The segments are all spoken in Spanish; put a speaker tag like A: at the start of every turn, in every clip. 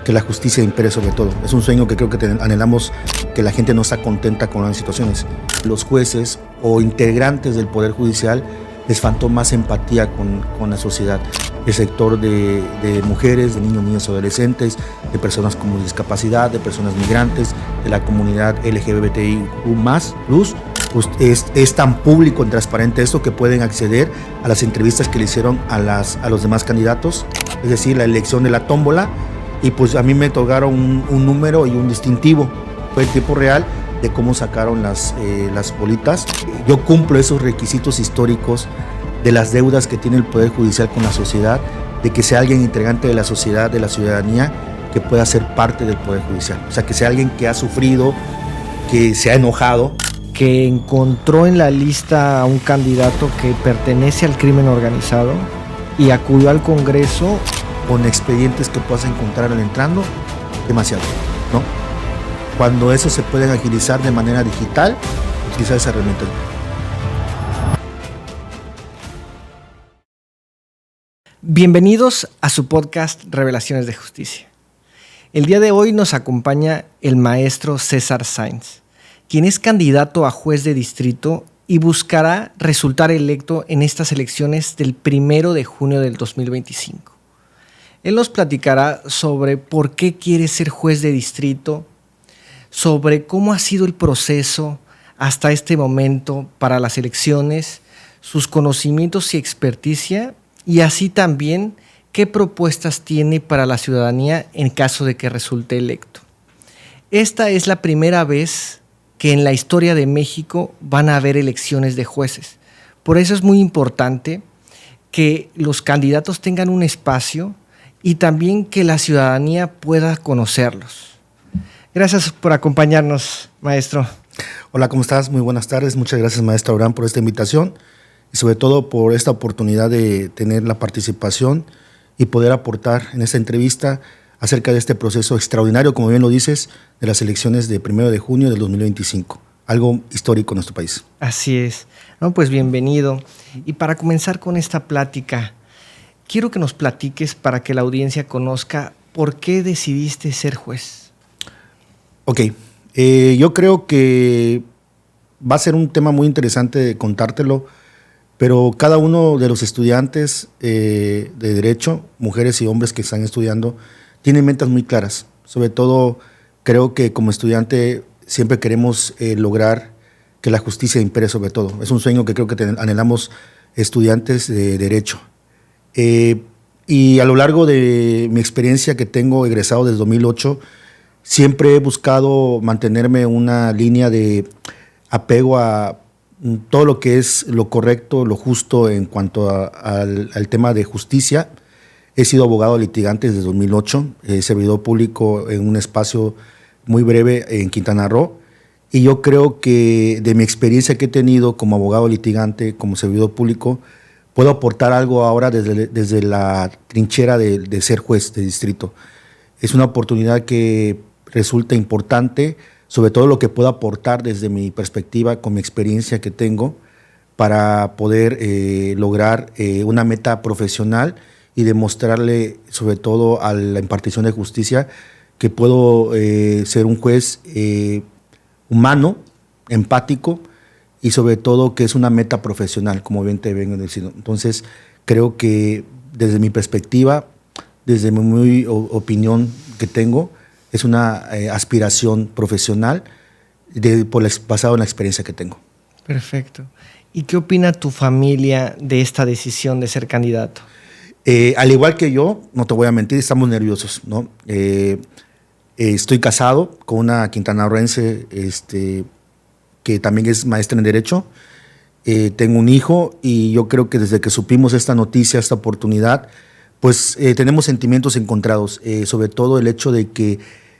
A: que la justicia impere sobre todo. Es un sueño que creo que anhelamos, que la gente no está contenta con las situaciones. Los jueces o integrantes del Poder Judicial les faltó más empatía con la sociedad. El sector de mujeres, de niños, niñas y adolescentes, de personas con discapacidad, de personas migrantes, de la comunidad LGBTIQ+, pues es tan público y transparente esto que pueden acceder a las entrevistas que le hicieron a los demás candidatos, es decir, la elección de la tómbola, y pues a mí me otorgaron un número y un distintivo. Fue el tiempo real de cómo sacaron las bolitas. Yo cumplo esos requisitos históricos de las deudas que tiene el Poder Judicial con la sociedad, de que sea alguien integrante de la sociedad, de la ciudadanía, que pueda ser parte del Poder Judicial. O sea, que sea alguien que ha sufrido, que se ha enojado.
B: Que encontró en la lista a un candidato que pertenece al crimen organizado y acudió al Congreso.
A: Con expedientes que puedas encontrar al entrando, demasiado, ¿no? Cuando eso se pueden agilizar de manera digital, utilizar esa herramienta.
B: Bienvenidos a su podcast Revelaciones de Justicia. El día de hoy nos acompaña el maestro César Sainz, quien es candidato a juez de distrito y buscará resultar electo en estas elecciones del 1 de junio del 2025. Él nos platicará sobre por qué quiere ser juez de distrito, sobre cómo ha sido el proceso hasta este momento para las elecciones, sus conocimientos y experticia, y así también qué propuestas tiene para la ciudadanía en caso de que resulte electo. Esta es la primera vez que en la historia de México van a haber elecciones de jueces. Por eso es muy importante que los candidatos tengan un espacio y también que la ciudadanía pueda conocerlos. Gracias por acompañarnos, maestro.
A: Hola, ¿cómo estás? Muy buenas tardes. Muchas gracias, maestro Abraham, por esta invitación y sobre todo por esta oportunidad de tener la participación y poder aportar en esta entrevista acerca de este proceso extraordinario, como bien lo dices, de las elecciones de 1 de junio del 2025. Algo histórico en nuestro país.
B: Así es. No, pues bienvenido. Y para comenzar con esta plática, quiero que nos platiques para que la audiencia conozca por qué decidiste ser juez.
A: Ok. Yo creo que va a ser un tema muy interesante de contártelo, pero cada uno de los estudiantes de Derecho, mujeres y hombres que están estudiando, tienen metas muy claras. Sobre todo, creo que como estudiante siempre queremos lograr que la justicia impere sobre todo. Es un sueño que creo que anhelamos estudiantes de Derecho. Y a lo largo de mi experiencia que tengo egresado desde 2008, siempre he buscado mantenerme una línea de apego a todo lo que es lo correcto, lo justo en cuanto al tema de justicia. He sido abogado litigante desde 2008, servidor público en un espacio muy breve en Quintana Roo, y yo creo que de mi experiencia que he tenido como abogado litigante, como servidor público, puedo aportar algo ahora desde la trinchera de ser juez de distrito. Es una oportunidad que resulta importante, sobre todo lo que puedo aportar desde mi perspectiva, con mi experiencia que tengo, para poder lograr una meta profesional y demostrarle, sobre todo a la impartición de justicia, que puedo ser un juez humano, empático, y sobre todo que es una meta profesional, como bien te vengo diciendo. Entonces, creo que desde mi perspectiva, desde mi opinión que tengo, es una aspiración profesional basado en la experiencia que tengo.
B: Perfecto. ¿Y qué opina tu familia de esta decisión de ser candidato?
A: Al igual que yo, no te voy a mentir, estamos nerviosos, ¿no? Estoy casado con una quintanarroense que también es maestra en Derecho. Tengo un hijo y yo creo que desde que supimos esta noticia, esta oportunidad, pues tenemos sentimientos encontrados, sobre todo el hecho de que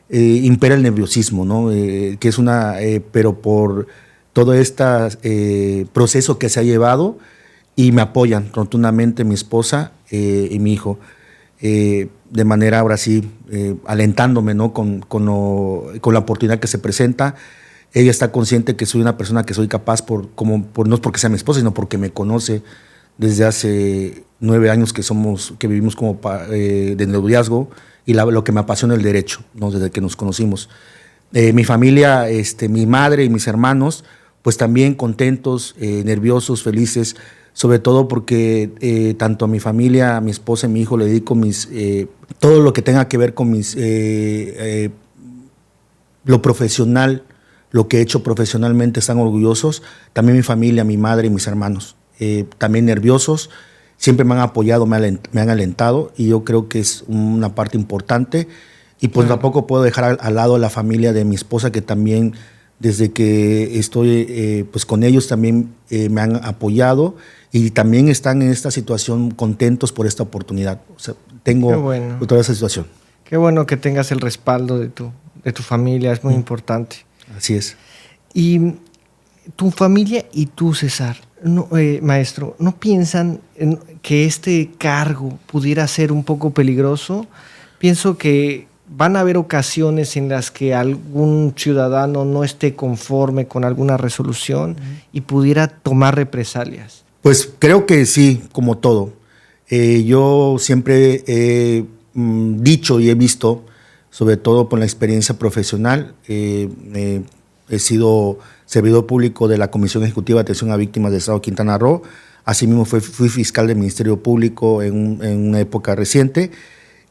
A: impera el nerviosismo, ¿no? Que es pero por todo este proceso que se ha llevado, y me apoyan rotundamente mi esposa y mi hijo, de manera ahora sí, alentándome, ¿no? con la oportunidad que se presenta. Ella está consciente que soy una persona que soy capaz, no es porque sea mi esposa, sino porque me conoce desde hace 9 años que vivimos como de noviazgo y lo que me apasiona el derecho, ¿no? Desde que nos conocimos. Mi familia, mi madre y mis hermanos, pues también contentos, nerviosos, felices, sobre todo porque tanto a mi familia, a mi esposa y a mi hijo le dedico todo lo que tenga que ver con lo profesional, lo que he hecho profesionalmente, están orgullosos. También mi familia, mi madre y mis hermanos, también nerviosos, siempre me han apoyado, me han alentado, y yo creo que es una parte importante. Y pues tampoco puedo dejar al lado a la familia de mi esposa, que también desde que estoy pues con ellos también me han apoyado, y también están en esta situación contentos por esta oportunidad. O sea, tengo toda esa situación.
B: Qué bueno que tengas el respaldo de tu familia, es muy importante.
A: Así es.
B: Y tu familia y tú, César, maestro, ¿no piensan que este cargo pudiera ser un poco peligroso? Pienso que van a haber ocasiones en las que algún ciudadano no esté conforme con alguna resolución y pudiera tomar represalias.
A: Pues creo que sí, como todo. Yo siempre he dicho y he visto, sobre todo por la experiencia profesional, he sido servidor público de la Comisión Ejecutiva de Atención a Víctimas del Estado de Quintana Roo. Asimismo fui fiscal del Ministerio Público en una época reciente.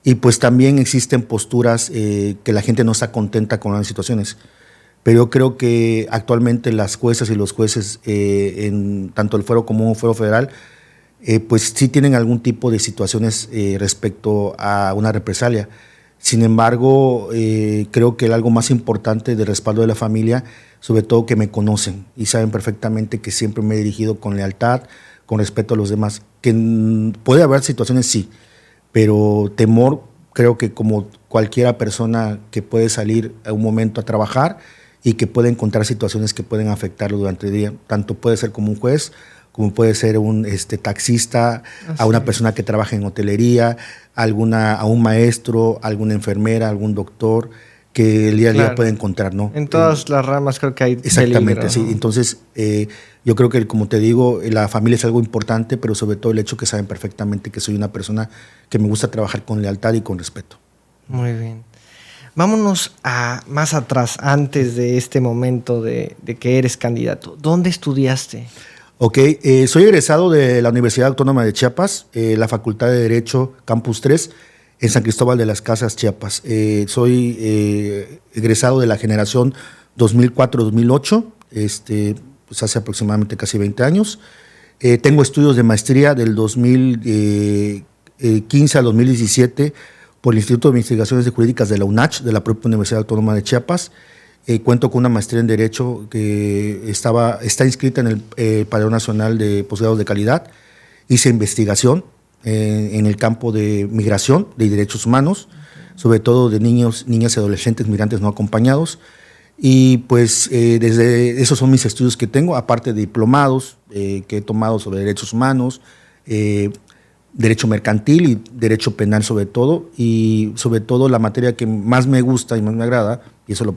A: Y pues también existen posturas que la gente no está contenta con las situaciones. Pero yo creo que actualmente las juezas y los jueces, en tanto el fuero común o fuero federal, pues sí tienen algún tipo de situaciones respecto a una represalia. Sin embargo, creo que algo más importante del respaldo de la familia, sobre todo que me conocen y saben perfectamente que siempre me he dirigido con lealtad, con respeto a los demás. Que puede haber situaciones, sí, pero temor, creo que como cualquiera persona que puede salir a un momento a trabajar y que puede encontrar situaciones que pueden afectarlo durante el día, tanto puede ser como un juez, como puede ser un taxista, a una persona que trabaja en hotelería, a un maestro, alguna enfermera, algún doctor, que el día a día puede encontrar, ¿no?
B: En todas las ramas creo que hay
A: exactamente,
B: peligro,
A: sí.
B: ¿no?
A: Entonces, yo creo que, como te digo, la familia es algo importante, pero sobre todo el hecho que saben perfectamente que soy una persona que me gusta trabajar con lealtad y con respeto.
B: Muy bien. Vámonos más atrás, antes de este momento de que eres candidato. ¿Dónde estudiaste?
A: Ok, soy egresado de la Universidad Autónoma de Chiapas, la Facultad de Derecho Campus 3, en San Cristóbal de las Casas, Chiapas. Soy egresado de la generación 2004-2008, pues hace aproximadamente casi 20 años. Tengo estudios de maestría del 2015 al 2017 por el Instituto de Investigaciones Jurídicas de la UNACH, de la propia Universidad Autónoma de Chiapas. Cuento con una maestría en Derecho que está inscrita en el Padrón Nacional de Posgrados de Calidad. Hice investigación en el campo de migración, de derechos humanos, sobre todo de niños, niñas y adolescentes migrantes no acompañados. Y pues desde esos son mis estudios que tengo, aparte de diplomados que he tomado sobre derechos humanos, derecho mercantil y derecho penal sobre todo. Y sobre todo la materia que más me gusta y más me agrada, y eso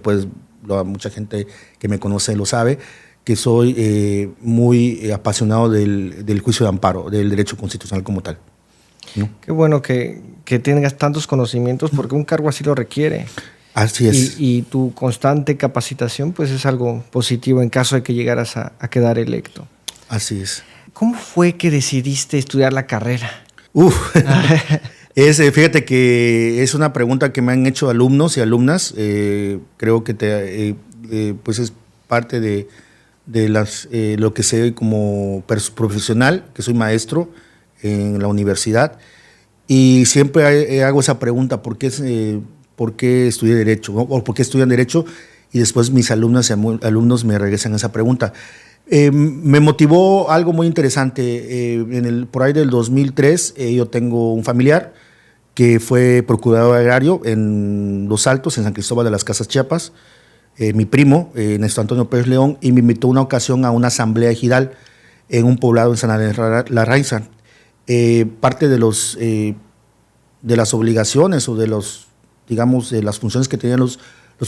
A: mucha gente que me conoce lo sabe, que soy muy apasionado del juicio de amparo, del derecho constitucional como tal, ¿no?
B: Qué bueno que tengas tantos conocimientos, porque un cargo así lo requiere.
A: Así es.
B: Y tu constante capacitación pues es algo positivo en caso de que llegaras a quedar electo.
A: Así es.
B: ¿Cómo fue que decidiste estudiar la carrera?
A: Fíjate que es una pregunta que me han hecho alumnos y alumnas. Creo que pues es parte de lo que sé como profesional, que soy maestro en la universidad. Y siempre hago esa pregunta, ¿por qué estudié Derecho? ¿No? ¿O por qué estudian Derecho? Y después mis alumnas y alumnos me regresan esa pregunta. Me motivó algo muy interesante. Por ahí del 2003, yo tengo un familiar que fue procurador agrario en Los Altos, en San Cristóbal de las Casas, Chiapas. Mi primo, Néstor Antonio Pérez León, y me invitó una ocasión a una asamblea ejidal en un poblado en San Andrés Larraíza. Parte de las obligaciones o de de las funciones que tenían los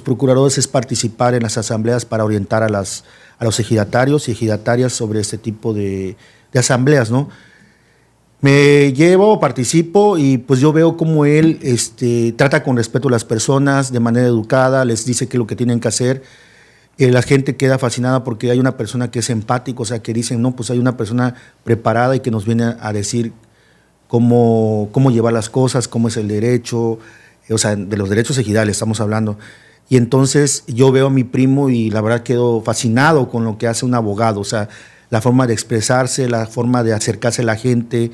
A: procuradores es participar en las asambleas para orientar a los ejidatarios y ejidatarias sobre este tipo de asambleas, ¿no? Me llevo, participo y pues yo veo cómo él trata con respeto a las personas, de manera educada, les dice qué es lo que tienen que hacer. La gente queda fascinada porque hay una persona que es empático, o sea, que dicen, no, pues hay una persona preparada y que nos viene a decir cómo llevar las cosas, cómo es el derecho, o sea, de los derechos ejidales estamos hablando. Y entonces yo veo a mi primo y la verdad quedo fascinado con lo que hace un abogado, o sea, la forma de expresarse, la forma de acercarse a la gente,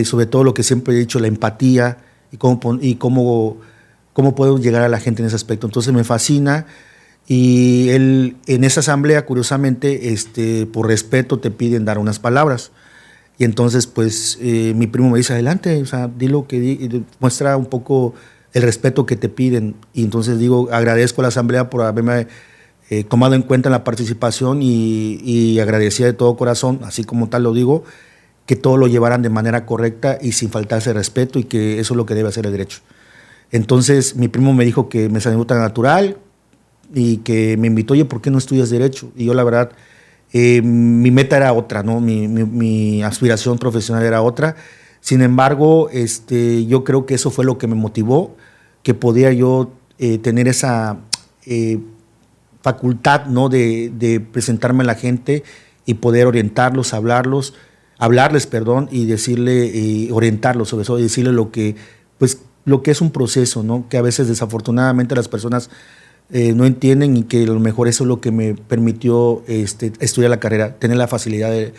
A: sobre todo lo que siempre he dicho, la empatía y cómo puedo llegar a la gente en ese aspecto. Entonces me fascina y él, en esa asamblea, curiosamente, por respeto te piden dar unas palabras. Y entonces, pues, mi primo me dice, adelante, o sea, dilo muestra un poco el respeto que te piden. Y entonces digo, agradezco a la asamblea por haberme tomado en cuenta la participación y agradecía de todo corazón, así como tal lo digo, que todo lo llevaran de manera correcta y sin faltarse respeto y que eso es lo que debe hacer el derecho. Entonces mi primo me dijo que me salió tan natural y que me invitó, oye, ¿por qué no estudias derecho? Y yo la verdad, mi meta era otra, ¿no? Mi aspiración profesional era otra. Sin embargo, yo creo que eso fue lo que me motivó, que podía yo tener esa facultad, ¿no? de presentarme a la gente y poder orientarlos, hablarles, perdón, y decirle, orientarlos sobre eso, y decirle pues, lo que es un proceso, ¿no? Que a veces desafortunadamente las personas no entienden y que a lo mejor eso es lo que me permitió estudiar la carrera, tener la facilidad de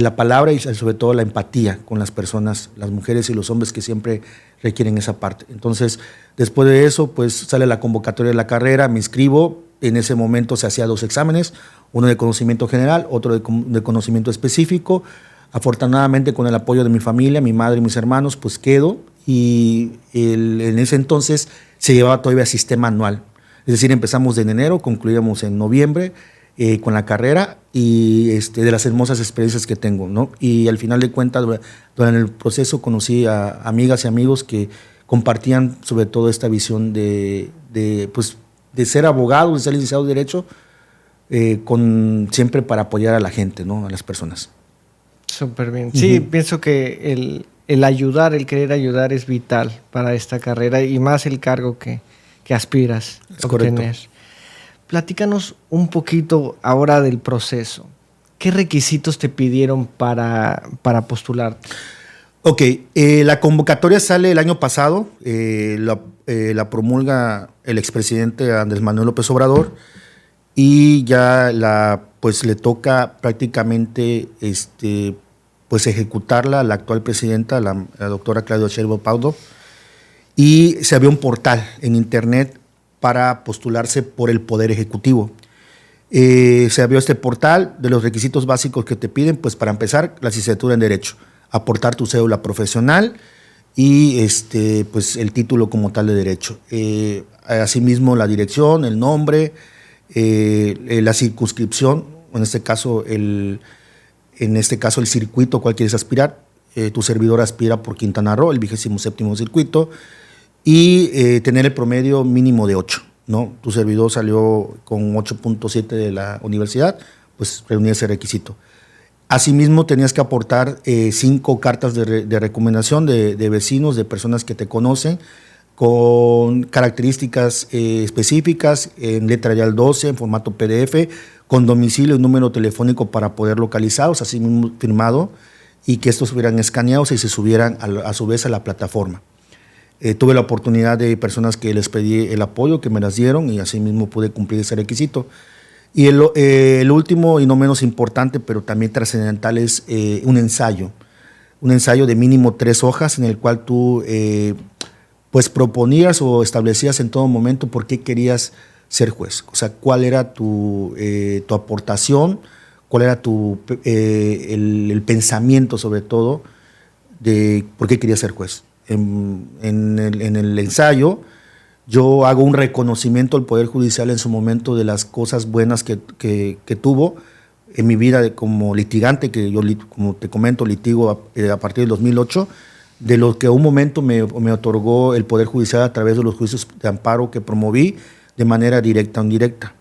A: la palabra y sobre todo la empatía con las personas, las mujeres y los hombres que siempre requieren esa parte. Entonces, después de eso, pues sale la convocatoria de la carrera, me inscribo. En ese momento se hacía 2 exámenes, uno de conocimiento general, otro de conocimiento específico. Afortunadamente, con el apoyo de mi familia, mi madre y mis hermanos, pues quedo. Y en ese entonces se llevaba todavía sistema anual. Es decir, empezamos en enero, concluíamos en noviembre con la carrera y de las hermosas experiencias que tengo, ¿no? Y al final de cuentas, durante el proceso conocí a amigas y amigos que compartían sobre todo esta visión de ser abogado, de ser licenciado de Derecho, siempre para apoyar a la gente, ¿no? A las personas.
B: Súper bien. Sí, pienso que el ayudar, el querer ayudar es vital para esta carrera y más el cargo que aspiras a obtener.
A: Correcto.
B: Platícanos un poquito ahora del proceso. ¿Qué requisitos te pidieron para postularte?
A: Ok, la convocatoria sale el año pasado, la promulga el expresidente Andrés Manuel López Obrador y ya pues le toca prácticamente pues ejecutarla a la actual presidenta, la doctora Claudia Sheinbaum Pardo, y se abrió un portal en internet para postularse por el Poder Ejecutivo. Se abrió este portal de los requisitos básicos que te piden, pues para empezar, la licenciatura en Derecho, aportar tu cédula profesional y pues el título como tal de Derecho. Asimismo, la dirección, el nombre, la circunscripción, en este caso el circuito, ¿cuál quieres aspirar? Tu servidor aspira por Quintana Roo, el 27º circuito, y tener el promedio mínimo de 8, ¿no? Tu servidor salió con 8.7 de la universidad, pues reunía ese requisito. Asimismo, tenías que aportar 5 cartas de recomendación de vecinos, de personas que te conocen, con características específicas, en letra Y al 12, en formato PDF, con domicilio y número telefónico para poder localizarlos, así mismo firmado, y que estos fueran escaneados y se subieran a su vez a la plataforma. Tuve la oportunidad de personas que les pedí el apoyo, que me las dieron, y así mismo pude cumplir ese requisito. Y el último y no menos importante, pero también trascendental, es un ensayo de mínimo 3 hojas en el cual tú pues proponías o establecías en todo momento por qué querías ser juez. O sea, cuál era tu aportación, cuál era el pensamiento sobre todo de por qué querías ser juez. En el ensayo yo hago un reconocimiento al Poder Judicial en su momento de las cosas buenas que tuvo en mi vida como litigante, que yo, como te comento, litigo a partir del 2008, de lo que a un momento me otorgó el Poder Judicial a través de los juicios de amparo que promoví de manera directa o indirecta.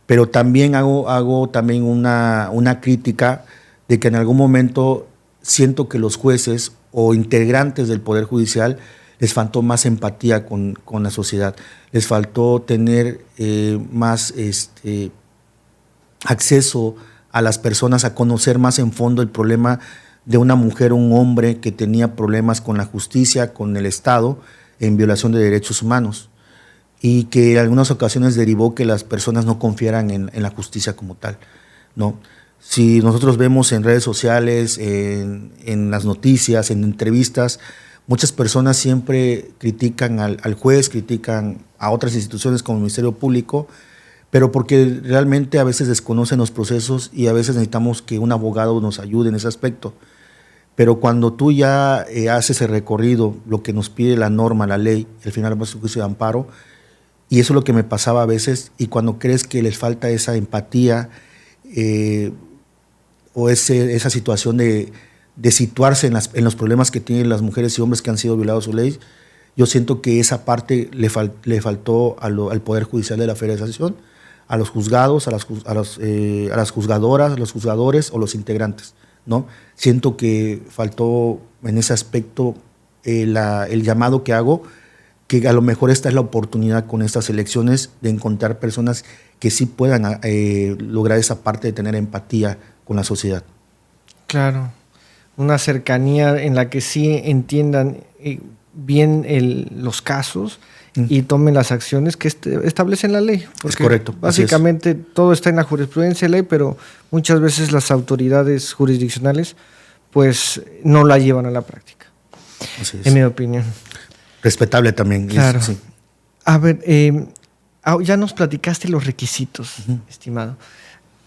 A: Pero también hago también una crítica de que en algún momento siento que los jueces o integrantes del Poder Judicial les faltó más empatía con la sociedad, les faltó tener más acceso a las personas, a conocer más en fondo el problema de una mujer o un hombre que tenía problemas con la justicia, con el Estado, en violación de derechos humanos, y que en algunas ocasiones derivó que las personas no confiaran en la justicia como tal, ¿no? Si nosotros vemos en redes sociales, en las noticias, en entrevistas, muchas personas siempre critican al juez, critican a otras instituciones como el Ministerio Público, pero porque realmente a veces desconocen los procesos y a veces necesitamos que un abogado nos ayude en ese aspecto. Pero cuando tú ya haces el recorrido, lo que nos pide la norma, la ley, el final de juicio de amparo, y eso es lo que me pasaba a veces, y cuando crees que les falta esa empatía o esa situación de situarse en los problemas que tienen las mujeres y hombres que han sido violados su ley, yo siento que esa parte le faltó al Poder Judicial de la Federación, a los juzgados, a las juzgadoras, a los juzgadores o los integrantes, ¿no? Siento que faltó en ese aspecto el llamado que hago, que a lo mejor esta es la oportunidad con estas elecciones de encontrar personas que sí puedan lograr esa parte de tener empatía con la sociedad.
B: Claro, una cercanía en la que sí entiendan bien los casos y tomen las acciones que establecen la ley.
A: Es correcto.
B: Básicamente todo está en la jurisprudencia de ley, pero muchas veces las autoridades jurisdiccionales pues no la llevan a la práctica.
A: Así es.
B: En mi opinión.
A: Respetable también.
B: Claro.
A: Sí.
B: A ver, ya nos platicaste los requisitos, estimado.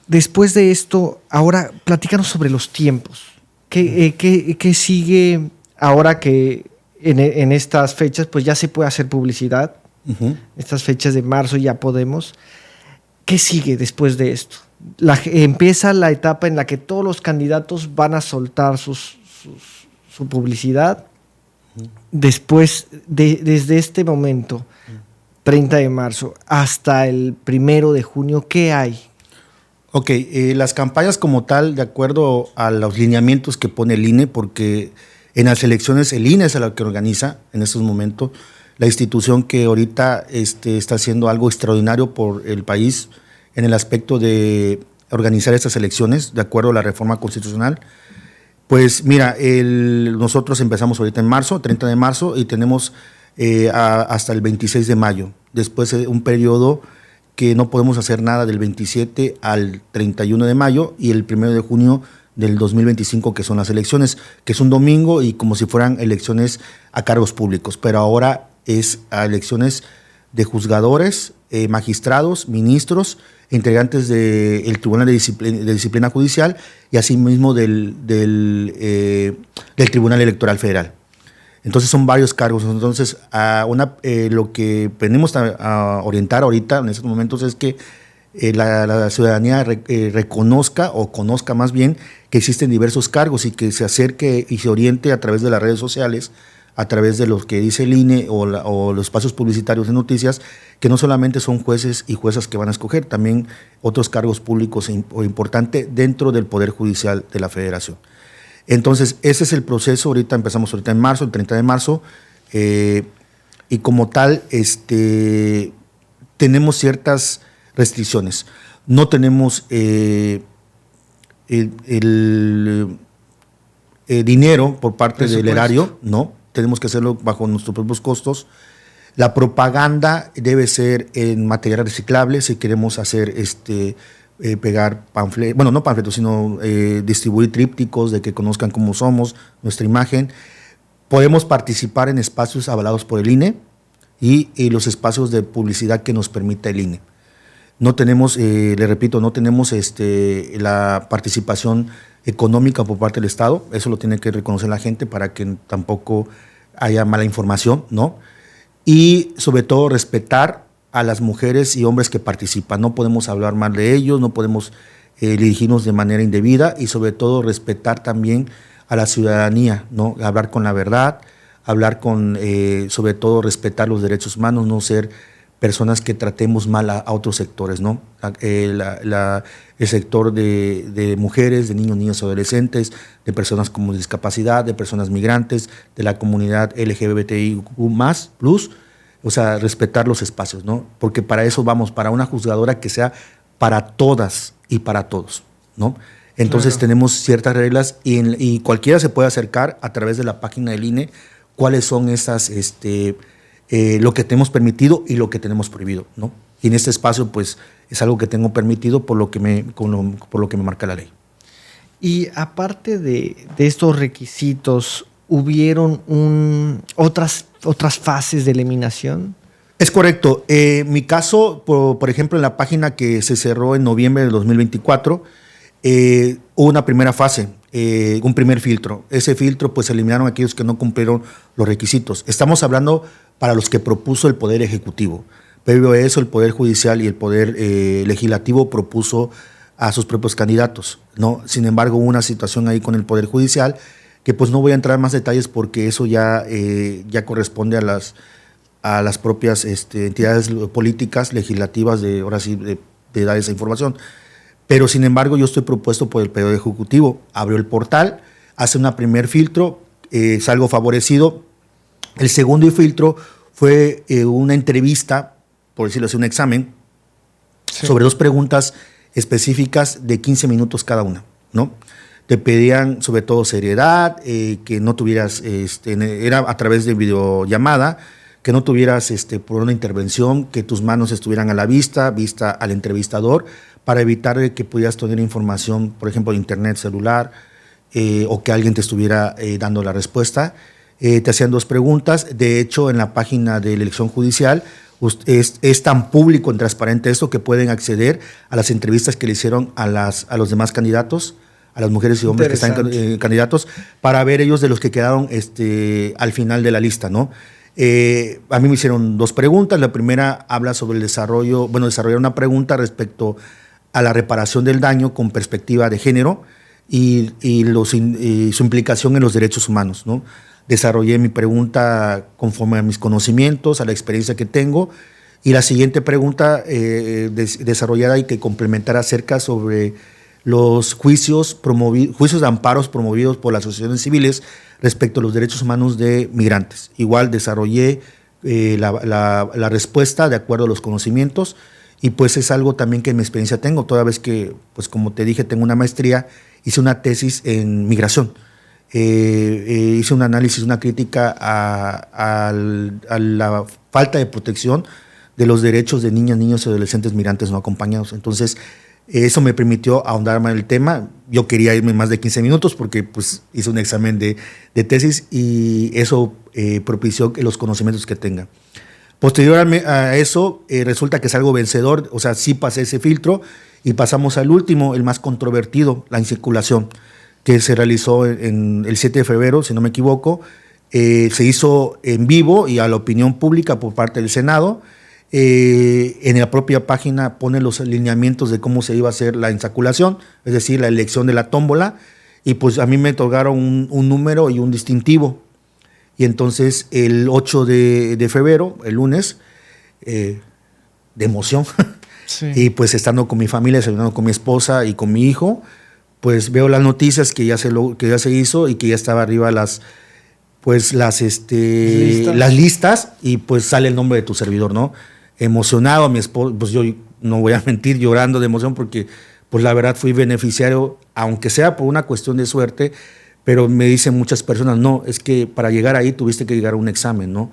B: Después de esto, ahora platícanos sobre los tiempos. ¿Qué sigue ahora que en estas fechas pues ya se puede hacer publicidad? Estas fechas de marzo ya podemos. ¿Qué sigue después de esto? Empieza la etapa en la que todos los candidatos van a soltar su publicidad. Después, desde este momento, 30 de marzo, hasta el 1 de junio, ¿qué hay?
A: Ok, las campañas como tal, de acuerdo a los lineamientos que pone el INE, porque en las elecciones el INE es el que organiza en estos momentos, la institución que ahorita está haciendo algo extraordinario por el país en el aspecto de organizar estas elecciones, de acuerdo a la reforma constitucional. Pues mira, nosotros empezamos ahorita en marzo, 30 de marzo, y tenemos hasta el 26 de mayo. Después un periodo que no podemos hacer nada del 27 al 31 de mayo y el 1 de junio del 2025, que son las elecciones, que es un domingo y como si fueran elecciones a cargos públicos, pero ahora es a elecciones de juzgadores, magistrados, ministros, integrantes del Tribunal de Disciplina Judicial y asimismo del Tribunal Electoral Federal. Entonces son varios cargos. Entonces lo que venimos a orientar ahorita en estos momentos es que la ciudadanía reconozca o conozca más bien que existen diversos cargos y que se acerque y se oriente a través de las redes sociales, a través de lo que dice el INE o los espacios publicitarios de noticias, que no solamente son jueces y juezas que van a escoger, también otros cargos públicos o importantes dentro del Poder Judicial de la Federación. Entonces, ese es el proceso. Empezamos ahorita en marzo, el 30 de marzo, y como tal, tenemos ciertas restricciones. No tenemos el dinero por parte del erario, no. Tenemos que hacerlo bajo nuestros propios costos. La propaganda debe ser en material reciclable si queremos hacer pegar panfletos, bueno, no panfletos, sino distribuir trípticos de que conozcan cómo somos, nuestra imagen. Podemos participar en espacios avalados por el INE y los espacios de publicidad que nos permita el INE. No tenemos, le repito, no tenemos la participación económica por parte del Estado. Eso lo tiene que reconocer la gente para que tampoco haya mala información, ¿no? Y sobre todo respetar a las mujeres y hombres que participan. No podemos hablar mal de ellos, no podemos dirigirnos de manera indebida y sobre todo respetar también a la ciudadanía, ¿no? Hablar con la verdad, hablar sobre todo respetar los derechos humanos, no ser personas que tratemos mal a otros sectores, ¿no? El sector de mujeres, de niños, niñas, adolescentes, de personas con discapacidad, de personas migrantes, de la comunidad LGBTIQ+, plus, o sea, respetar los espacios, ¿no? Porque para eso vamos, para una juzgadora que sea para todas y para todos, ¿no? Entonces
B: Claro.
A: tenemos ciertas reglas y cualquiera se puede acercar a través de la página del INE cuáles son esas, lo que tenemos permitido y lo que tenemos prohibido, ¿no? Y en este espacio, pues, es algo que tengo permitido por lo que me marca la ley.
B: Y aparte de estos requisitos, ¿hubieron otras fases de eliminación?
A: Es correcto. Mi caso, por ejemplo, en la página que se cerró en noviembre de 2024, hubo una primera fase, un primer filtro. Ese filtro, pues, eliminaron a aquellos que no cumplieron los requisitos. Estamos hablando para los que propuso el Poder Ejecutivo. Previo a eso, el Poder Judicial y el Poder Legislativo propuso a sus propios candidatos, ¿no? Sin embargo, hubo una situación ahí con el Poder Judicial que, pues, no voy a entrar en más detalles porque eso ya corresponde a las propias entidades políticas, legislativas, ahora sí, de dar esa información. Pero, sin embargo, yo estoy propuesto por el Poder Ejecutivo. Abrió el portal, hace un primer filtro, salgo favorecido. El segundo filtro fue una entrevista, por decirlo así, un examen, sobre 2 preguntas específicas de 15 minutos cada una, ¿no? Te pedían sobre todo seriedad, que no tuvieras, era a través de videollamada, que no tuvieras por una intervención, que tus manos estuvieran a la vista al entrevistador, para evitar que pudieras tener información, por ejemplo, de internet, celular, o que alguien te estuviera dando la respuesta. Te hacían 2 preguntas. De hecho, en la página de la elección judicial es tan público y transparente esto que pueden acceder a las entrevistas que le hicieron a los demás candidatos, a las mujeres y hombres que están candidatos, para ver ellos de los que quedaron al final de la lista, ¿no? A mí me hicieron 2 preguntas. La primera habla sobre desarrollar una pregunta respecto a la reparación del daño con perspectiva de género y su implicación en los derechos humanos, ¿no? Desarrollé mi pregunta conforme a mis conocimientos, a la experiencia que tengo, y la siguiente pregunta desarrollada y que complementara acerca sobre los juicios de amparos promovidos por las asociaciones civiles respecto a los derechos humanos de migrantes. Igual desarrollé la respuesta de acuerdo a los conocimientos, y pues es algo también que en mi experiencia tengo, toda vez que, pues como te dije, tengo una maestría, hice una tesis en migración. Hice un análisis, una crítica a la falta de protección de los derechos de niñas, niños y adolescentes migrantes no acompañados. Entonces, eso me permitió ahondar más en el tema. Yo quería irme más de 15 minutos porque, pues, hice un examen de tesis, y eso propició los conocimientos que tenga. Posterior a eso, resulta que salgo vencedor, o sea, sí pasé ese filtro, y pasamos al último, el más controvertido, la insaculación, que se realizó en el 7 de febrero, si no me equivoco. Se hizo en vivo y a la opinión pública por parte del Senado. En la propia página pone los lineamientos de cómo se iba a hacer la insaculación, es decir, la elección de la tómbola, y pues a mí me otorgaron un número y un distintivo. Y entonces el 8 de febrero, el lunes, de emoción, sí. Y pues estando con mi familia, desayunando con mi esposa y con mi hijo, pues veo las noticias que ya se hizo y que ya estaba arriba las listas, y pues sale el nombre de tu servidor, ¿no? Emocionado, a mi esposa, pues yo no voy a mentir, llorando de emoción, porque pues la verdad fui beneficiario, aunque sea por una cuestión de suerte, pero me dicen muchas personas, no, es que para llegar ahí tuviste que llegar a un examen, ¿no?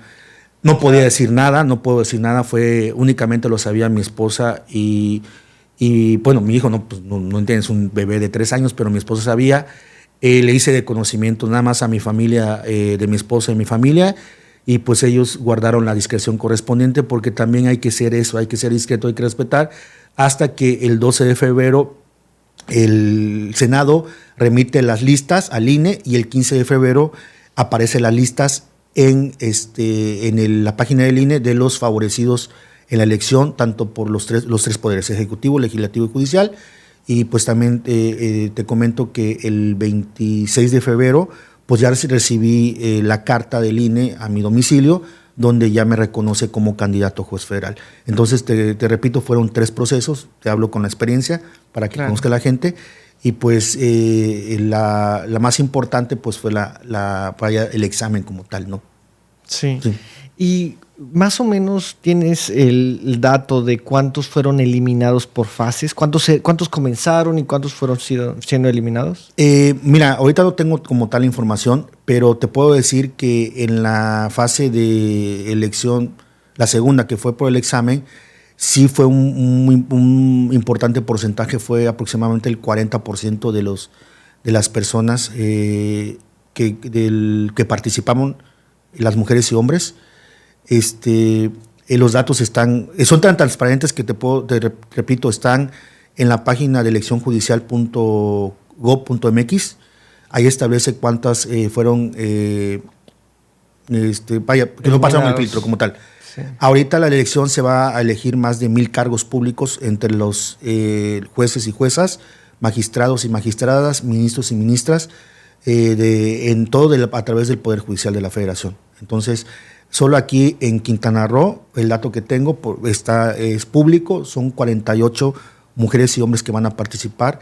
A: No podía decir nada, no puedo decir nada, únicamente lo sabía mi esposa y bueno, mi hijo no entiendes, un bebé de 3 años, pero mi esposa sabía. Le hice de conocimiento nada más a mi familia, de mi esposa y mi familia, y pues ellos guardaron la discreción correspondiente, porque también hay que ser eso, hay que ser discreto, hay que respetar, hasta que el 12 de febrero el Senado remite las listas al INE, y el 15 de febrero aparecen las listas en la página del INE de los favorecidos en la elección, tanto por los tres poderes, ejecutivo, legislativo y judicial. Y pues también te comento que el 26 de febrero pues ya recibí la carta del INE a mi domicilio, donde ya me reconoce como candidato a juez federal. Entonces, te repito, fueron 3 procesos, te hablo con la experiencia para que conozca la gente, y pues la más importante pues fue el examen como tal, ¿no?
B: Sí. Y más o menos tienes el dato de cuántos fueron eliminados por fases, cuántos comenzaron y cuántos fueron siendo eliminados.
A: Mira, ahorita no tengo como tal información, pero te puedo decir que en la fase de elección, la segunda que fue por el examen, sí fue un importante porcentaje, fue aproximadamente el 40% de las personas que participaron, las mujeres y hombres. Los datos son tan transparentes que repito, están en la página de eleccionjudicial.gov.mx. Ahí establece cuántas fueron, que no pasaron el filtro como tal. Sí. Ahorita la elección se va a elegir más de 1,000 cargos públicos entre los jueces y juezas, magistrados y magistradas, ministros y ministras, en todo a través del Poder Judicial de la Federación. Entonces, solo aquí en Quintana Roo, el dato que tengo es público, son 48 mujeres y hombres que van a participar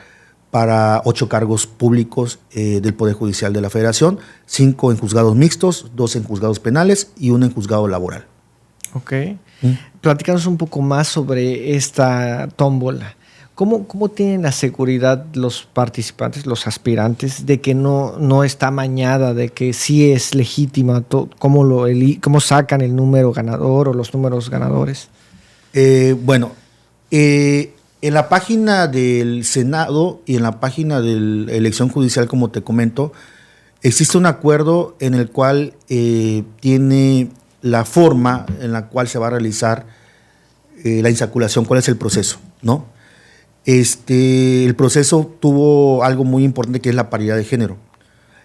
A: para 8 cargos públicos del Poder Judicial de la Federación, 5 en juzgados mixtos, 2 en juzgados penales y 1 en juzgado laboral.
B: Ok. Platícanos un poco más sobre esta tómbola. ¿Cómo tienen la seguridad los participantes, los aspirantes, de que no está amañada, de que sí es legítima? ¿Cómo sacan el número ganador o los números ganadores?
A: En la página del Senado y en la página de la elección judicial, como te comento, existe un acuerdo en el cual tiene la forma en la cual se va a realizar la insaculación, cuál es el proceso, ¿no? El proceso tuvo algo muy importante, que es la paridad de género.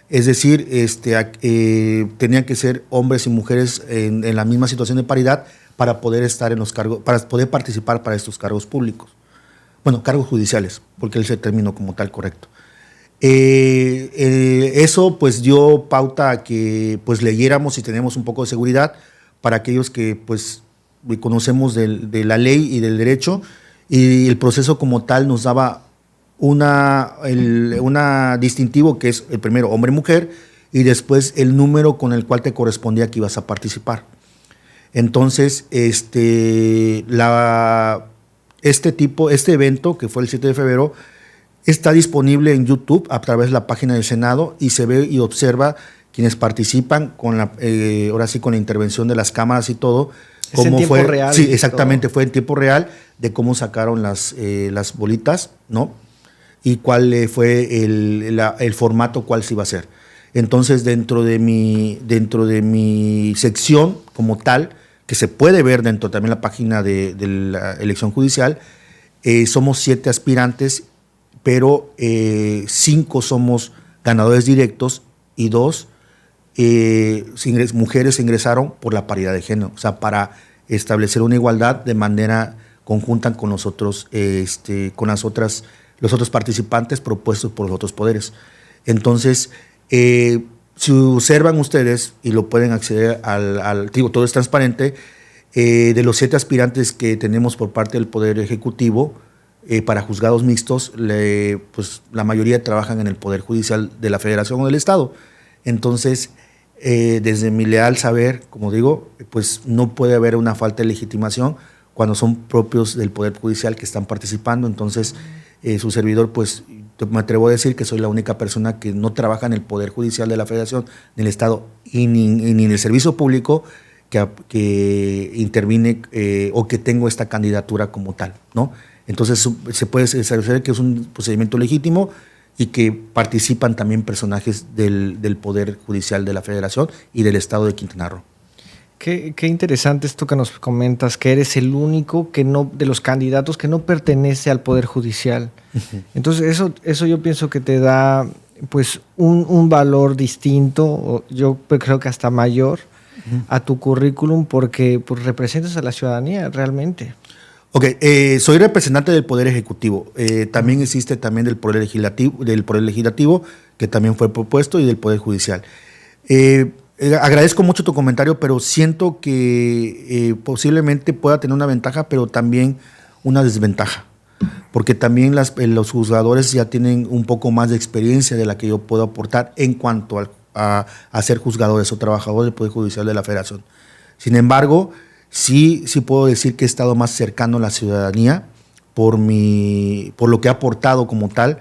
A: Es decir, tenían que ser hombres y mujeres en la misma situación de paridad para poder estar en los cargos, para poder participar para estos cargos públicos. Bueno, cargos judiciales, porque es el término como tal correcto. Eso pues dio pauta a que pues leyéramos y tenemos un poco de seguridad para aquellos que pues conocemos de la ley y del derecho, y el proceso como tal nos daba una distintivo, que es el primero hombre-mujer y después el número con el cual te correspondía que ibas a participar. Entonces, este evento, que fue el 7 de febrero, está disponible en YouTube a través de la página del Senado, y se ve y observa quienes participan ahora sí con la intervención de las cámaras y todo.
B: Es en tiempo real.
A: Sí, exactamente, fue en tiempo real de cómo sacaron las bolitas, ¿no? Y cuál fue el formato, cuál se iba a hacer. Entonces, dentro de mi sección como tal, que se puede ver dentro también la página de la elección judicial, somos 7 aspirantes, pero 5 somos ganadores directos y 2 mujeres ingresaron por la paridad de género, o sea, para establecer una igualdad de manera conjunta con los otros participantes propuestos por los otros poderes. Entonces, si observan ustedes y lo pueden acceder todo es transparente, de los 7 aspirantes que tenemos por parte del Poder Ejecutivo para juzgados mixtos, pues la mayoría trabajan en el Poder Judicial de la Federación o del Estado. Entonces, desde mi leal saber, como digo, pues no puede haber una falta de legitimación cuando son propios del Poder Judicial que están participando. Entonces, su servidor, pues me atrevo a decir que soy la única persona que no trabaja en el Poder Judicial de la Federación, ni en el Estado, ni en el servicio público que interviene o que tengo esta candidatura como tal, ¿no? Entonces, se puede saber que es un procedimiento legítimo y que participan también personajes del Poder Judicial de la Federación y del Estado de Quintana Roo.
B: Qué interesante esto que nos comentas, que eres el único de los candidatos que no pertenece al Poder Judicial. Uh-huh. Entonces, eso yo pienso que te da pues un valor distinto, yo creo que hasta mayor, uh-huh, a tu currículum, porque pues, representas a la ciudadanía realmente.
A: Ok, soy representante del Poder Ejecutivo. También existe del Poder Legislativo, que también fue propuesto, y del Poder Judicial. Agradezco mucho tu comentario, pero siento que posiblemente pueda tener una ventaja, pero también una desventaja. Porque también los juzgadores ya tienen un poco más de experiencia de la que yo puedo aportar en cuanto a ser juzgadores o trabajadores del Poder Judicial de la Federación. Sin embargo, sí puedo decir que he estado más cercano a la ciudadanía por lo que he aportado como tal,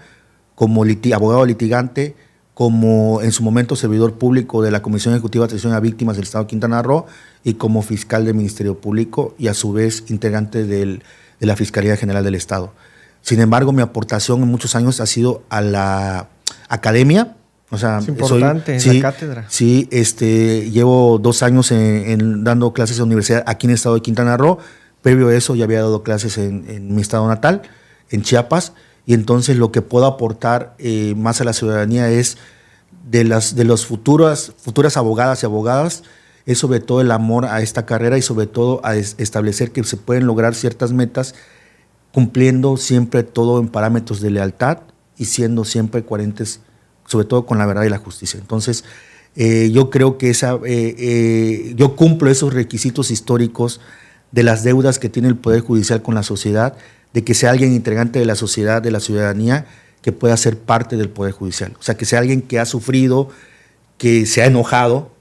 A: como abogado litigante, como en su momento servidor público de la Comisión Ejecutiva de Atención a Víctimas del Estado de Quintana Roo y como fiscal del Ministerio Público y a su vez integrante de la Fiscalía General del Estado. Sin embargo, mi aportación en muchos años ha sido a la academia. O sea,
B: es importante,
A: sí,
B: la cátedra.
A: Sí, llevo 2 años dando clases en la universidad aquí en el estado de Quintana Roo. Previo a eso ya había dado clases en mi estado natal, en Chiapas, y entonces lo que puedo aportar más a la ciudadanía es de las futuras abogadas y abogadas, es sobre todo el amor a esta carrera y sobre todo a establecer que se pueden lograr ciertas metas cumpliendo siempre todo en parámetros de lealtad y siendo siempre coherentes, sobre todo con la verdad y la justicia. Entonces, yo creo que yo cumplo esos requisitos históricos de las deudas que tiene el Poder Judicial con la sociedad, de que sea alguien integrante de la sociedad, de la ciudadanía, que pueda ser parte del Poder Judicial. O sea, que sea alguien que ha sufrido, que se ha enojado,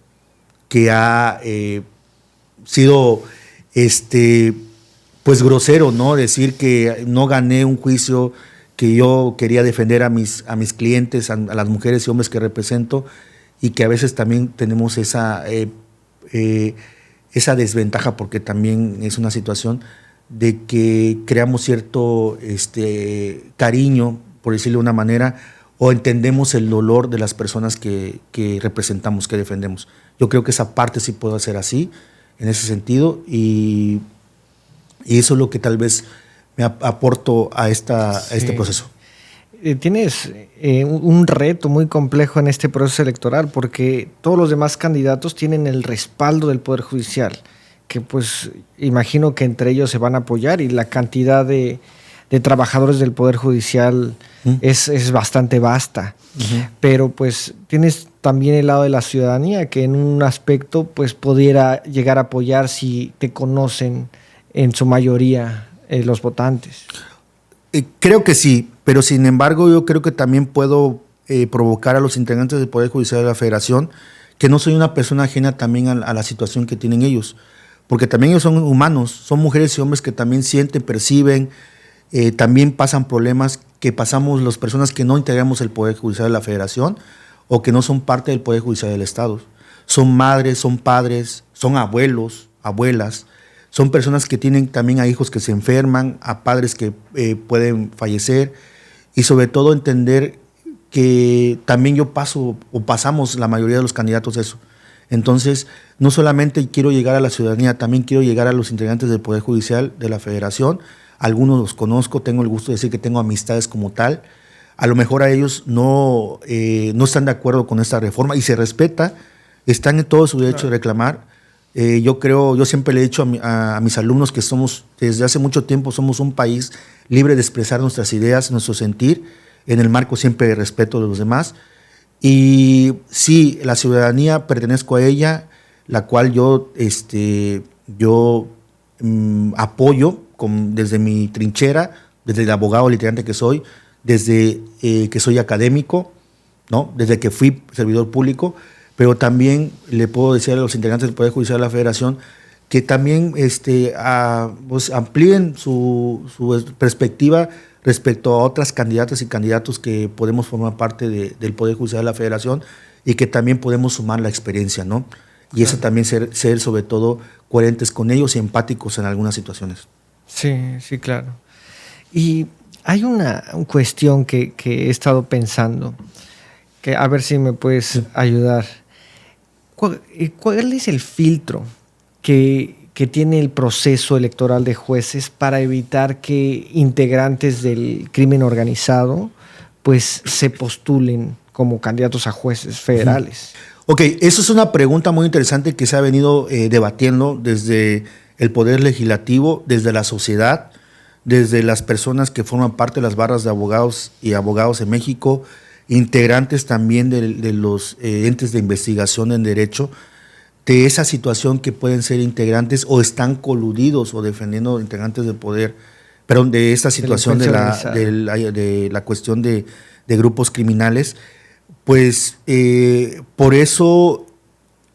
A: que ha sido pues grosero, ¿no? Decir que no gané un juicio, que yo quería defender a mis clientes, a las mujeres y hombres que represento, y que a veces también tenemos esa desventaja, porque también es una situación de que creamos cierto cariño, por decirlo de una manera, o entendemos el dolor de las personas que representamos, que defendemos. Yo creo que esa parte sí puedo hacer así, en ese sentido, y eso es lo que tal vez me aporto a este proceso.
B: Tienes un reto muy complejo en este proceso electoral, porque todos los demás candidatos tienen el respaldo del Poder Judicial, que pues imagino que entre ellos se van a apoyar, y la cantidad de trabajadores del Poder Judicial es bastante vasta. Pero pues tienes también el lado de la ciudadanía, que en un aspecto pues pudiera llegar a apoyar si te conocen en su mayoría los votantes.
A: Creo que sí, pero sin embargo yo creo que también puedo provocar a los integrantes del Poder Judicial de la Federación que no soy una persona ajena también a la situación que tienen ellos, porque también ellos son humanos, son mujeres y hombres que también sienten, perciben, también pasan problemas que pasamos las personas que no integramos el Poder Judicial de la Federación o que no son parte del Poder Judicial del Estado. Son madres, son padres, son abuelos, abuelas, son personas que tienen también a hijos que se enferman, a padres que pueden fallecer, y sobre todo entender que también yo paso o pasamos la mayoría de los candidatos eso. Entonces, no solamente quiero llegar a la ciudadanía, también quiero llegar a los integrantes del Poder Judicial de la Federación. Algunos los conozco, tengo el gusto de decir que tengo amistades como tal. A lo mejor a ellos no están de acuerdo con esta reforma y se respeta, están en todo su derecho de reclamar. Yo siempre le he dicho a mis alumnos que desde hace mucho tiempo somos un país libre de expresar nuestras ideas, nuestro sentir, en el marco siempre de respeto de los demás. Y sí, la ciudadanía, pertenezco a ella, la cual yo apoyo desde mi trinchera, desde el abogado litigante que soy, desde que soy académico, ¿no? Desde que fui servidor público, pero también le puedo decir a los integrantes del Poder Judicial de la Federación que también pues amplíen su perspectiva respecto a otras candidatas y candidatos que podemos formar parte del Poder Judicial de la Federación y que también podemos sumar la experiencia, ¿no? Y eso también ser sobre todo coherentes con ellos y empáticos en algunas situaciones.
B: Sí, claro. Y hay una cuestión que he estado pensando, que a ver si me puedes ayudar. ¿Cuál es el filtro que tiene el proceso electoral de jueces para evitar que integrantes del crimen organizado pues se postulen como candidatos a jueces federales?
A: Ok, eso es una pregunta muy interesante que se ha venido debatiendo desde el Poder Legislativo, desde la sociedad, desde las personas que forman parte de las barras de abogados y abogados en México, integrantes también de los entes de investigación en derecho, de esa situación que pueden ser integrantes o están coludidos o defendiendo integrantes del poder, perdón, de esta situación de la cuestión de grupos criminales, pues por eso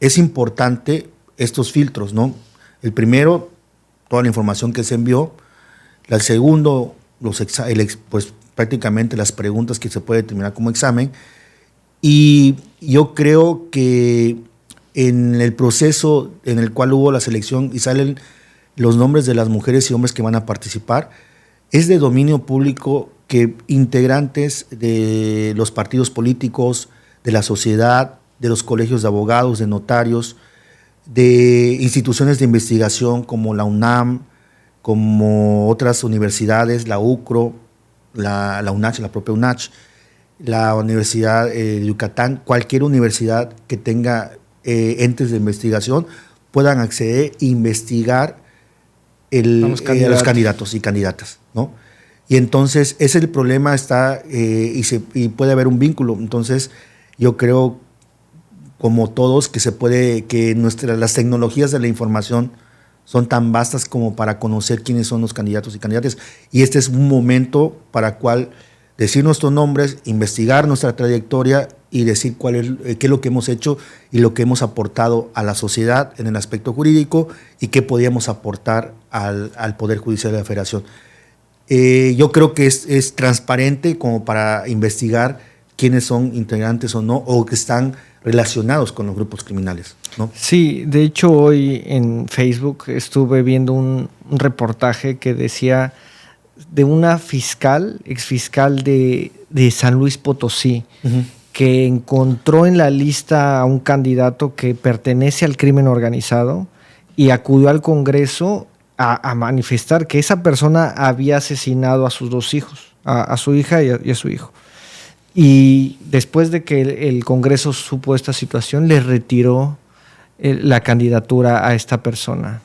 A: es importante estos filtros, ¿no? El primero, toda la información que se envió. El segundo, pues prácticamente las preguntas que se puede determinar como examen. Y yo creo que en el proceso en el cual hubo la selección y salen los nombres de las mujeres y hombres que van a participar, es de dominio público que integrantes de los partidos políticos, de la sociedad, de los colegios de abogados, de notarios, de instituciones de investigación como la UNAM, como otras universidades, la UCRO, la UNACH, la propia UNACH, la Universidad de Yucatán, cualquier universidad que tenga entes de investigación puedan acceder e investigar a los candidatos y candidatas, ¿no? Y entonces ese es el problema, y puede haber un vínculo. Entonces yo creo, como todos, que las tecnologías de la información son tan vastas como para conocer quiénes son los candidatos y candidatas. Y este es un momento para cual decir nuestros nombres, investigar nuestra trayectoria y decir qué es lo que hemos hecho y lo que hemos aportado a la sociedad en el aspecto jurídico y qué podíamos aportar al Poder Judicial de la Federación. Yo creo que es transparente como para investigar quiénes son integrantes o no, o que están relacionados con los grupos criminales, ¿no?
B: Sí, de hecho hoy en Facebook estuve viendo un reportaje que decía de una exfiscal de San Luis Potosí, que encontró en la lista a un candidato que pertenece al crimen organizado y acudió al Congreso a manifestar que esa persona había asesinado a sus dos hijos, a su hija y a su hijo. Y después de que el Congreso supo esta situación, le retiró la candidatura a esta persona.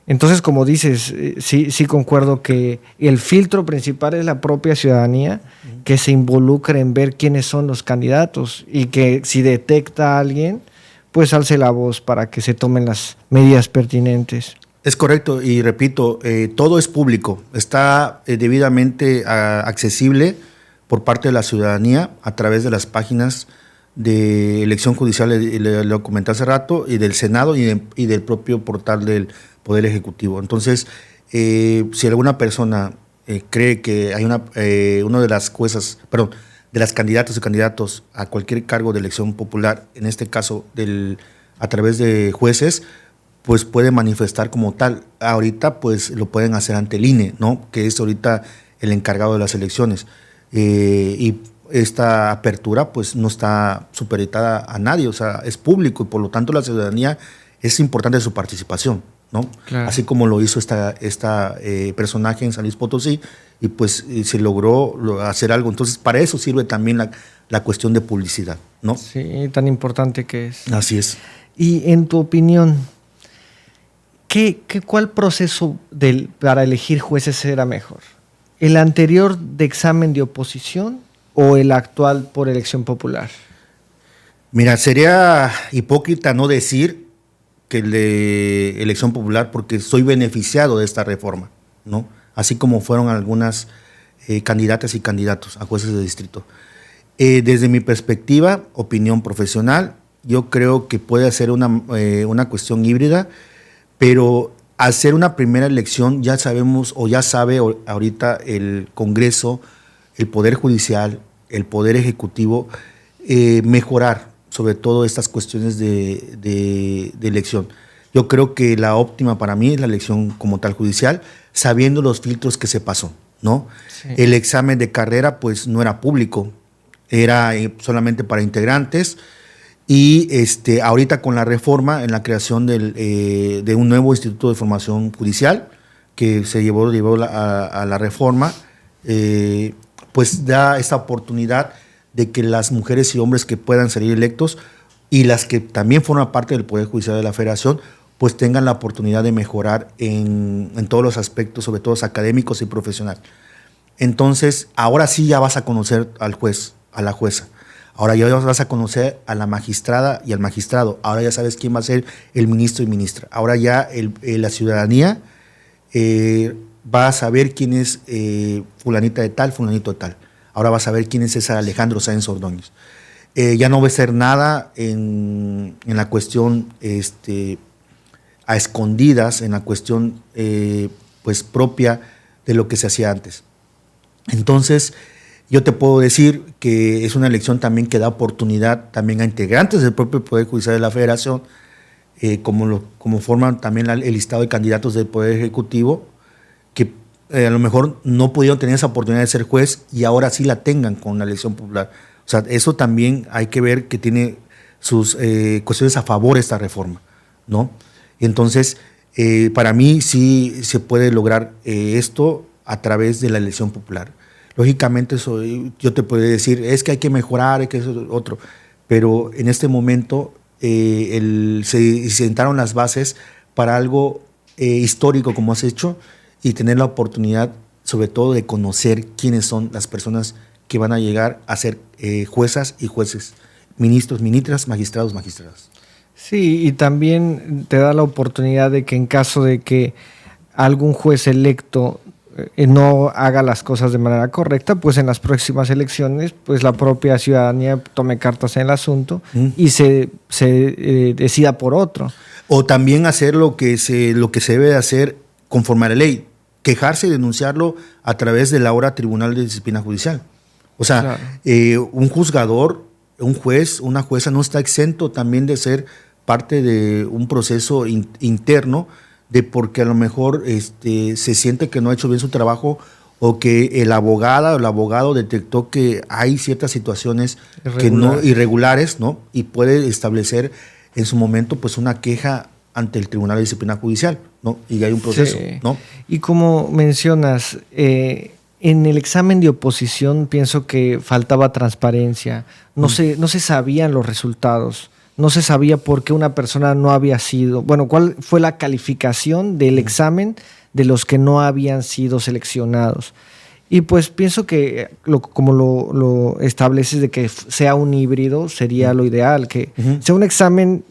B: Entonces, como dices, sí concuerdo que el filtro principal es la propia ciudadanía, que se involucre en ver quiénes son los candidatos y que si detecta a alguien, pues alce la voz para que se tomen las medidas pertinentes.
A: Es correcto, y repito, todo es público, está debidamente accesible por parte de la ciudadanía a través de las páginas de elección judicial, lo comenté hace rato, y del Senado y del propio portal del Poder Ejecutivo. Entonces, si alguna persona cree que hay una de las juezas, perdón, de las candidatas o candidatos a cualquier cargo de elección popular, en este caso a través de jueces, pues puede manifestar como tal. Ahorita pues lo pueden hacer ante el INE, ¿no? Que es ahorita el encargado de las elecciones. Y esta apertura pues no está supeditada a nadie, o sea, es público y por lo tanto la ciudadanía es importante su participación, ¿no? Claro. Así como lo hizo esta personaje en San Luis Potosí y pues se logró hacer algo. Entonces para eso sirve también la cuestión de publicidad, ¿no?
B: Sí, tan importante que es.
A: Así es.
B: Y en tu opinión, ¿cuál proceso para elegir jueces será mejor? ¿El anterior de examen de oposición o el actual por elección popular?
A: Mira, sería hipócrita no decir que el de elección popular, porque soy beneficiado de esta reforma, ¿no? Así como fueron algunas candidatas y candidatos a jueces de distrito. Desde mi perspectiva, opinión profesional, yo creo que puede ser una cuestión híbrida, pero al ser una primera elección ya sabemos o ya sabe ahorita el Congreso, el Poder Judicial, el Poder Ejecutivo, mejorar sobre todo estas cuestiones de elección. Yo creo que la óptima para mí es la elección como tal judicial, sabiendo los filtros que se pasó, ¿no? Sí. El examen de carrera pues no era público, era solamente para integrantes. Y ahorita con la reforma en la creación de un nuevo Instituto de Formación Judicial que se llevó a la reforma, pues da esta oportunidad de que las mujeres y hombres que puedan salir electos y las que también forman parte del Poder Judicial de la Federación, pues tengan la oportunidad de mejorar en todos los aspectos, sobre todo académicos y profesionales. Entonces, ahora sí ya vas a conocer al juez, a la jueza. Ahora ya vas a conocer a la magistrada y al magistrado. Ahora ya sabes quién va a ser el ministro y ministra. Ahora ya la ciudadanía va a saber quién es fulanita de tal, fulanito de tal. Ahora va a saber quién es César Alejandro Sáenz Ordóñez. Ya no va a ser nada en la cuestión a escondidas, en la cuestión pues propia de lo que se hacía antes. Entonces, yo te puedo decir que es una elección también que da oportunidad también a integrantes del propio Poder Judicial de la Federación, como forman también el listado de candidatos del Poder Ejecutivo, que a lo mejor no pudieron tener esa oportunidad de ser juez y ahora sí la tengan con la elección popular. O sea, eso también hay que ver que tiene sus cuestiones a favor esta reforma, ¿no? Entonces, para mí sí se puede lograr esto a través de la elección popular. Lógicamente, yo te puedo decir, es que hay que mejorar, es que eso otro, pero en este momento se sentaron las bases para algo histórico como has hecho y tener la oportunidad, sobre todo, de conocer quiénes son las personas que van a llegar a ser juezas y jueces, ministros, ministras, magistrados, magistradas.
B: Sí, y también te da la oportunidad de que en caso de que algún juez electo no haga las cosas de manera correcta, pues en las próximas elecciones, pues la propia ciudadanía tome cartas en el asunto y se decida por otro.
A: O también hacer lo que se debe de hacer conforme a la ley, quejarse y denunciarlo a través del ahora Tribunal de Disciplina Judicial. O sea, claro. Un juzgador, un juez, una jueza no está exento también de ser parte de un proceso interno de porque a lo mejor se siente que no ha hecho bien su trabajo o que el abogada o el abogado detectó que hay ciertas situaciones irregulares, ¿no? Y puede establecer en su momento pues una queja ante el Tribunal de Disciplina Judicial, ¿no? Y hay un proceso, sí. ¿No?
B: Y como mencionas, en el examen de oposición pienso que faltaba transparencia, no se sabían los resultados. No se sabía por qué una persona no había sido, bueno, cuál fue la calificación del examen de los que no habían sido seleccionados. Y pues pienso que como lo estableces de que sea un híbrido sería lo ideal, que sea un examen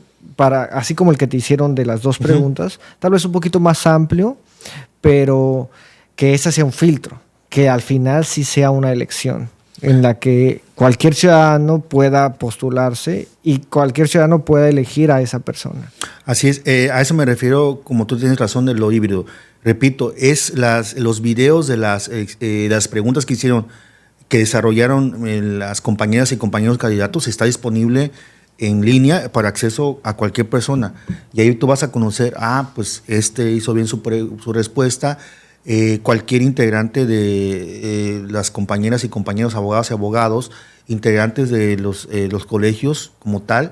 B: así como el que te hicieron de las dos preguntas, tal vez un poquito más amplio, pero que ese sea un filtro, que al final sí sea una elección en la que cualquier ciudadano pueda postularse y cualquier ciudadano pueda elegir a esa persona.
A: Así es, a eso me refiero, como tú tienes razón, de lo híbrido. Repito, es los videos de las preguntas que hicieron, que desarrollaron las compañeras y compañeros candidatos, está disponible en línea para acceso a cualquier persona. Y ahí tú vas a conocer, pues hizo bien su respuesta. Cualquier integrante de las compañeras y compañeros abogadas y abogados, integrantes de los colegios como tal,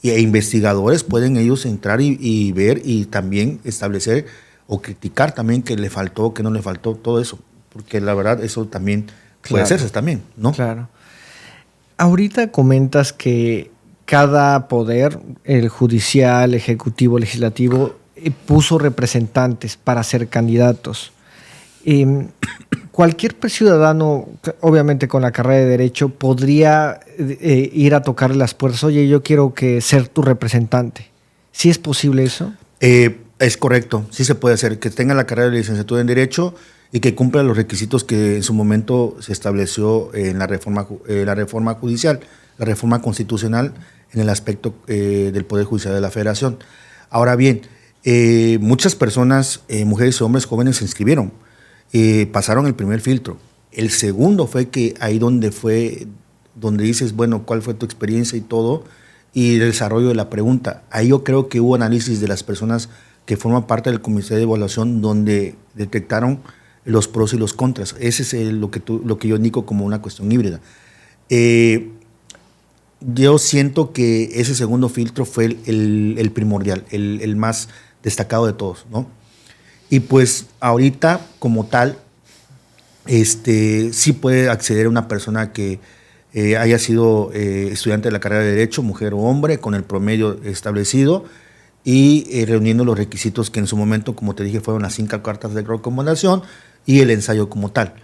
A: e investigadores pueden ellos entrar y ver y también establecer o criticar también que le faltó, que no le faltó, todo eso. Porque la verdad eso también puede hacerse también, ¿no?
B: Claro. Ahorita comentas que cada poder, el judicial, ejecutivo, legislativo, puso representantes para ser candidatos. Cualquier ciudadano, obviamente con la carrera de Derecho, podría ir a tocarle las puertas. Oye, yo quiero ser tu representante. ¿Sí es posible eso?
A: Es correcto, sí se puede hacer. Que tenga la carrera de licenciatura en Derecho y que cumpla los requisitos que en su momento se estableció en la reforma judicial, la reforma constitucional en el aspecto del Poder Judicial de la Federación. Ahora bien, muchas personas, mujeres y hombres jóvenes, se inscribieron. Pasaron el primer filtro. El segundo fue que ahí donde dices, bueno, ¿cuál fue tu experiencia y todo? Y el desarrollo de la pregunta. Ahí yo creo que hubo análisis de las personas que forman parte del comité de evaluación donde detectaron los pros y los contras. Ese es lo que yo indico como una cuestión híbrida. Yo siento que ese segundo filtro fue el primordial, el más destacado de todos, ¿no? Y pues ahorita, como tal, sí puede acceder a una persona que haya sido estudiante de la carrera de Derecho, mujer o hombre, con el promedio establecido y reuniendo los requisitos que en su momento, como te dije, fueron las 5 cartas de recomendación y el ensayo como tal.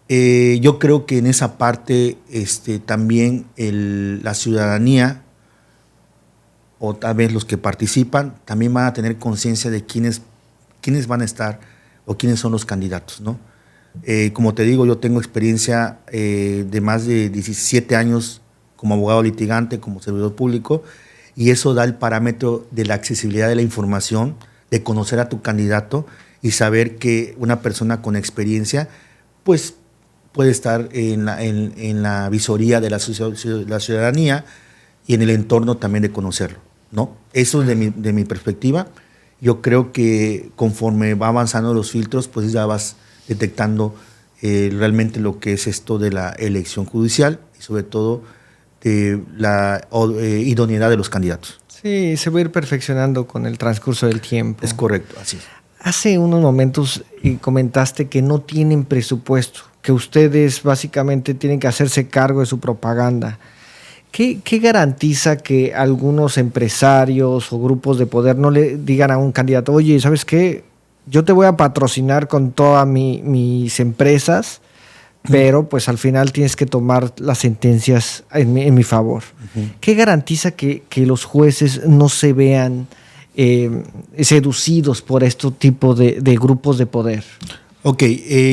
A: Yo creo que en esa parte también la ciudadanía o tal vez los que participan también van a tener conciencia de quiénes van a estar o quiénes son los candidatos, ¿no? Como te digo, yo tengo experiencia de más de 17 años como abogado litigante, como servidor público, y eso da el parámetro de la accesibilidad de la información, de conocer a tu candidato y saber que una persona con experiencia, pues, puede estar en la visoría de la ciudadanía y en el entorno también de conocerlo, ¿no? Eso es de mi perspectiva. Yo creo que conforme va avanzando los filtros, pues ya vas detectando realmente lo que es esto de la elección judicial y sobre todo de la idoneidad de los candidatos.
B: Sí, se va a ir perfeccionando con el transcurso del tiempo.
A: Es correcto, así es.
B: Hace unos momentos comentaste que no tienen presupuesto, que ustedes básicamente tienen que hacerse cargo de su propaganda. ¿Qué garantiza que algunos empresarios o grupos de poder no le digan a un candidato, oye, ¿sabes qué? Yo te voy a patrocinar con todas mis empresas, pero pues al final tienes que tomar las sentencias en mi favor? ¿Qué garantiza que los jueces no se vean seducidos por este tipo de grupos de poder?
A: Ok,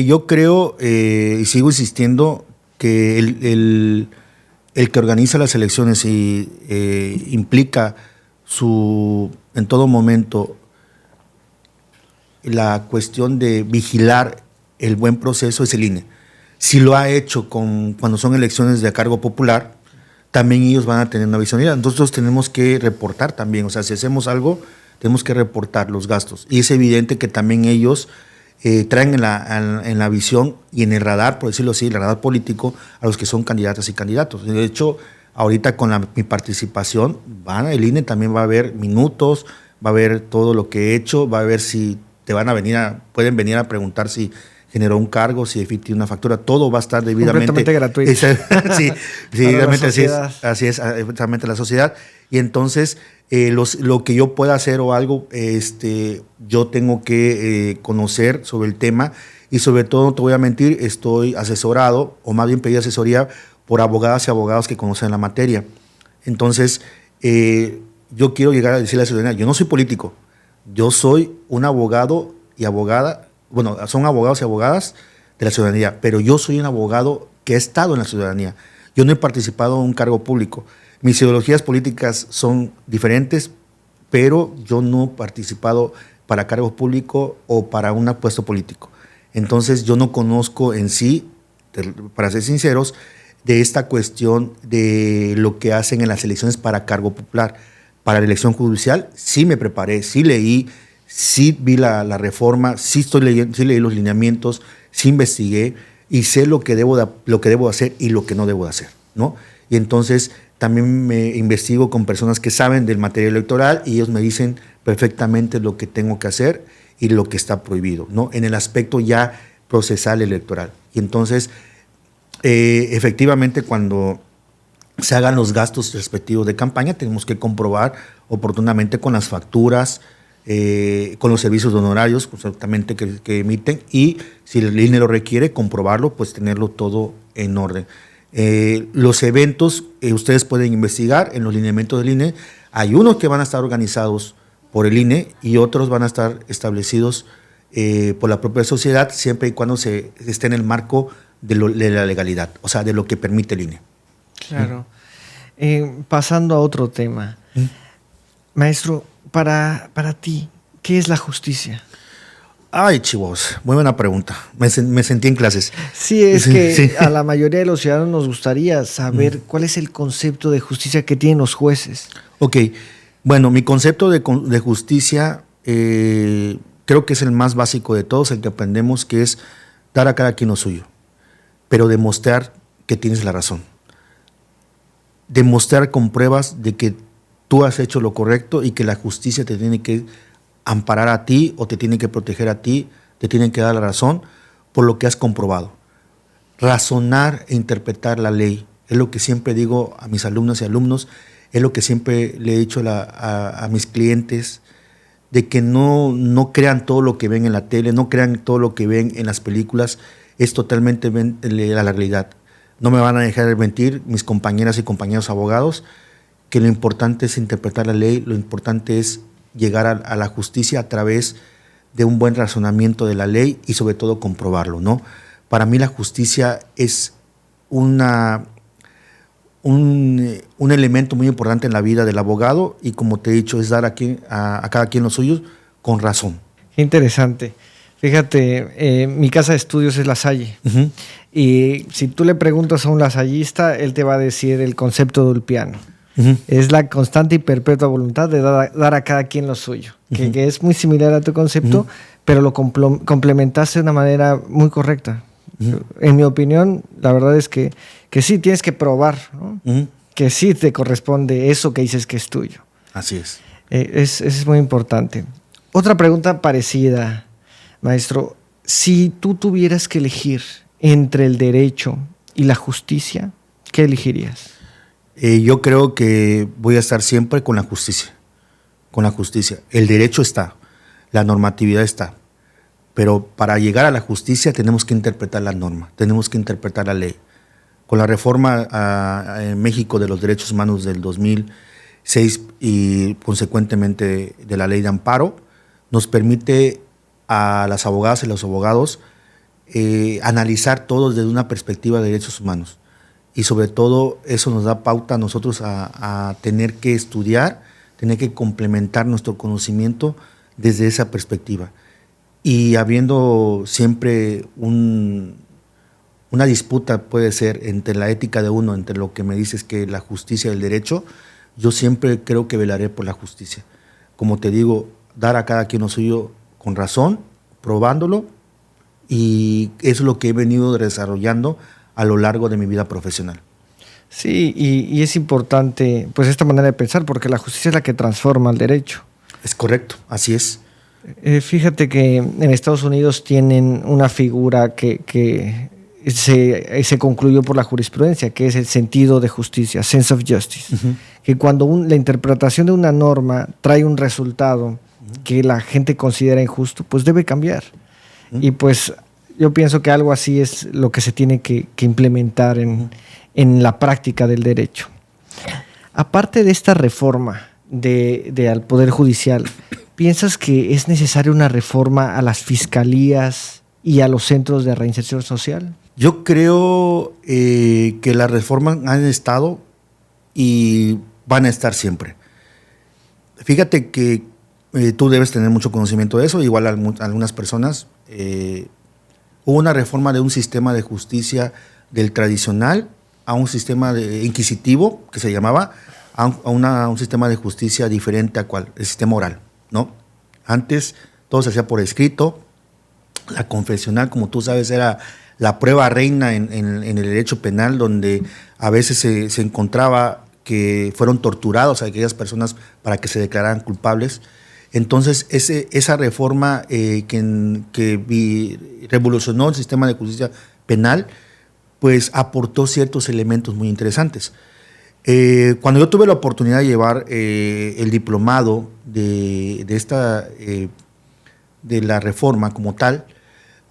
A: yo creo y sigo insistiendo que el que organiza las elecciones y implica en todo momento la cuestión de vigilar el buen proceso es el INE. Si lo ha hecho cuando son elecciones de cargo popular, también ellos van a tener una visibilidad. Nosotros tenemos que reportar también, o sea, si hacemos algo, tenemos que reportar los gastos. Y es evidente que también ellos traen en la visión y en el radar, por decirlo así, el radar político, a los que son candidatas y candidatos. De hecho, ahorita con mi participación, el INE también va a ver minutos, va a ver todo lo que he hecho, va a ver si pueden venir a preguntar si generó un cargo, si efectuó una factura, todo va a estar debidamente...
B: Completamente gratuito.
A: Sí, realmente así es, exactamente la sociedad. Y entonces, lo que yo pueda hacer o algo, yo tengo que conocer sobre el tema y sobre todo, no te voy a mentir, estoy asesorado, o más bien pedí asesoría por abogadas y abogados que conocen la materia. Entonces, yo quiero llegar a decirle a la ciudadanía, yo no soy político, yo soy un abogado y abogada, bueno, son abogados y abogadas de la ciudadanía, pero yo soy un abogado que ha estado en la ciudadanía. Yo no he participado en un cargo público. Mis ideologías políticas son diferentes, pero yo no he participado para cargo público o para un puesto político. Entonces yo no conozco en sí, para ser sinceros, de esta cuestión de lo que hacen en las elecciones para cargo popular. Para la elección judicial sí me preparé, sí leí, sí vi la reforma, sí leí los lineamientos, sí investigué y sé lo que debo hacer y lo que no debo de hacer, ¿no? Y entonces también me investigo con personas que saben del material electoral y ellos me dicen perfectamente lo que tengo que hacer y lo que está prohibido, ¿no? En el aspecto ya procesal electoral. Y entonces, efectivamente, cuando se hagan los gastos respectivos de campaña, tenemos que comprobar oportunamente con las facturas, con los servicios de honorarios exactamente que emiten, y si el INE lo requiere, comprobarlo, pues tenerlo todo en orden. Los eventos, ustedes pueden investigar en los lineamientos del INE. Hay unos que van a estar organizados por el INE y otros van a estar establecidos por la propia sociedad, siempre y cuando se esté en el marco de la legalidad, o sea, de lo que permite el INE.
B: Claro. Pasando a otro tema. Maestro, para ti, ¿qué es la justicia?
A: Ay, chivos, muy buena pregunta. Me sentí en clases.
B: Sí, es que sí. A la mayoría de los ciudadanos nos gustaría saber cuál es el concepto de justicia que tienen los jueces.
A: Ok, bueno, mi concepto de justicia creo que es el más básico de todos, el que aprendemos, que es dar a cada quien lo suyo, pero demostrar que tienes la razón. Demostrar con pruebas de que tú has hecho lo correcto y que la justicia te tiene que amparar a ti o te tiene que proteger a ti, te tienen que dar la razón por lo que has comprobado. Razonar e interpretar la ley es lo que siempre digo a mis alumnas y alumnos, es lo que siempre le he dicho a mis clientes, de que no crean todo lo que ven en la tele, no crean todo lo que ven en las películas. es totalmente la realidad. No me van a dejar mentir mis compañeras y compañeros abogados que lo importante es interpretar la ley, lo importante es llegar a la justicia a través de un buen razonamiento de la ley y sobre todo comprobarlo, ¿no? Para mí la justicia es un elemento muy importante en la vida del abogado y, como te he dicho, es dar a cada quien lo suyo con razón.
B: Qué interesante. Fíjate, mi casa de estudios es La Salle.
A: Uh-huh.
B: Y si tú le preguntas a un lasallista, él te va a decir el concepto de Ulpiano.
A: Uh-huh.
B: Es la constante y perpetua voluntad de dar a cada quien lo suyo. Uh-huh. Que es muy similar a tu concepto, uh-huh, pero lo complementaste de una manera muy correcta. Uh-huh. En mi opinión, la verdad es que sí tienes que probar, ¿no? Uh-huh, que sí te corresponde eso que dices que es tuyo.
A: Así es.
B: Es muy importante. Otra pregunta parecida, maestro. Si tú tuvieras que elegir entre el derecho y la justicia, ¿qué elegirías?
A: Yo creo que voy a estar siempre con la justicia. Con la justicia. El derecho está, la normatividad está. Pero para llegar a la justicia tenemos que interpretar la norma, tenemos que interpretar la ley. Con la reforma en México de los derechos humanos del 2006 y consecuentemente de la ley de amparo, nos permite a las abogadas y los abogados analizar todo desde una perspectiva de derechos humanos. Y sobre todo eso nos da pauta a nosotros a tener que estudiar, tener que complementar nuestro conocimiento desde esa perspectiva. Y habiendo siempre una disputa, puede ser, entre la ética de uno, entre lo que me dices que la justicia y el derecho, yo siempre creo que velaré por la justicia. Como te digo, dar a cada quien lo suyo con razón, probándolo, y eso es lo que he venido desarrollando a lo largo de mi vida profesional.
B: Sí, y es importante pues esta manera de pensar, porque la justicia es la que transforma el derecho.
A: Es correcto, así es.
B: Fíjate que en Estados Unidos tienen una figura que se concluyó por la jurisprudencia, que es el sentido de justicia, sense of justice. Uh-huh. Que cuando la interpretación de una norma trae un resultado uh-huh, que la gente considera injusto, pues debe cambiar. Uh-huh. Y pues yo pienso que algo así es lo que se tiene que implementar en la práctica del derecho. Aparte de esta reforma al Poder Judicial, ¿piensas que es necesaria una reforma a las fiscalías y a los centros de reinserción social?
A: Yo creo que las reformas han estado y van a estar siempre. Fíjate que tú debes tener mucho conocimiento de eso, igual algunas personas. Hubo una reforma de un sistema de justicia del tradicional a un sistema inquisitivo, que se llamaba, a un sistema de justicia diferente el sistema oral, ¿no? Antes todo se hacía por escrito. La confesional, como tú sabes, era la prueba reina en el derecho penal, donde a veces se encontraba que fueron torturados a aquellas personas para que se declararan culpables. Entonces, esa reforma que revolucionó el sistema de justicia penal, pues aportó ciertos elementos muy interesantes. Cuando yo tuve la oportunidad de llevar el diplomado de la reforma como tal,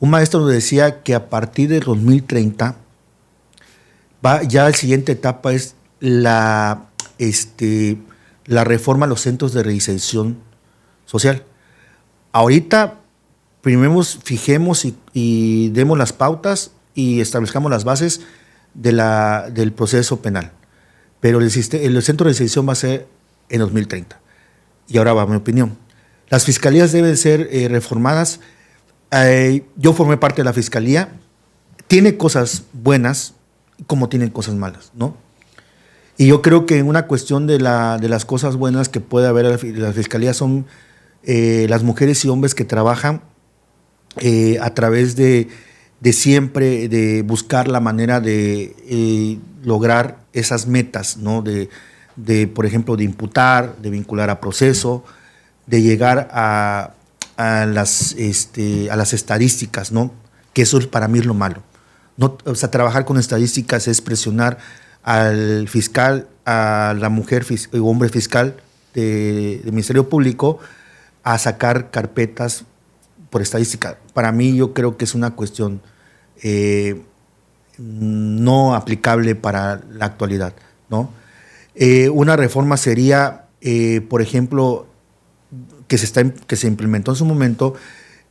A: un maestro nos decía que a partir de 2030 ya la siguiente etapa es la reforma a los centros de reinserción social. Ahorita primero fijemos y demos las pautas y establezcamos las bases del proceso penal. Pero el centro de reinserción va a ser en 2030. Y ahora va mi opinión. Las fiscalías deben ser reformadas. Yo formé parte de la fiscalía. Tiene cosas buenas como tienen cosas malas, ¿no? Y yo creo que una cuestión de las cosas buenas que puede haber en la fiscalía son las mujeres y hombres que trabajan a través de siempre de buscar la manera de lograr esas metas, ¿no? Por ejemplo, de imputar, de vincular a proceso, de llegar a las estadísticas, ¿no? Que eso para mí es lo malo. No, o sea, trabajar con estadísticas es presionar al fiscal, a la mujer o hombre fiscal del Ministerio Público a sacar carpetas por estadística. Para mí yo creo que es una cuestión no aplicable para la actualidad, ¿no? Una reforma sería, por ejemplo, que se implementó en su momento,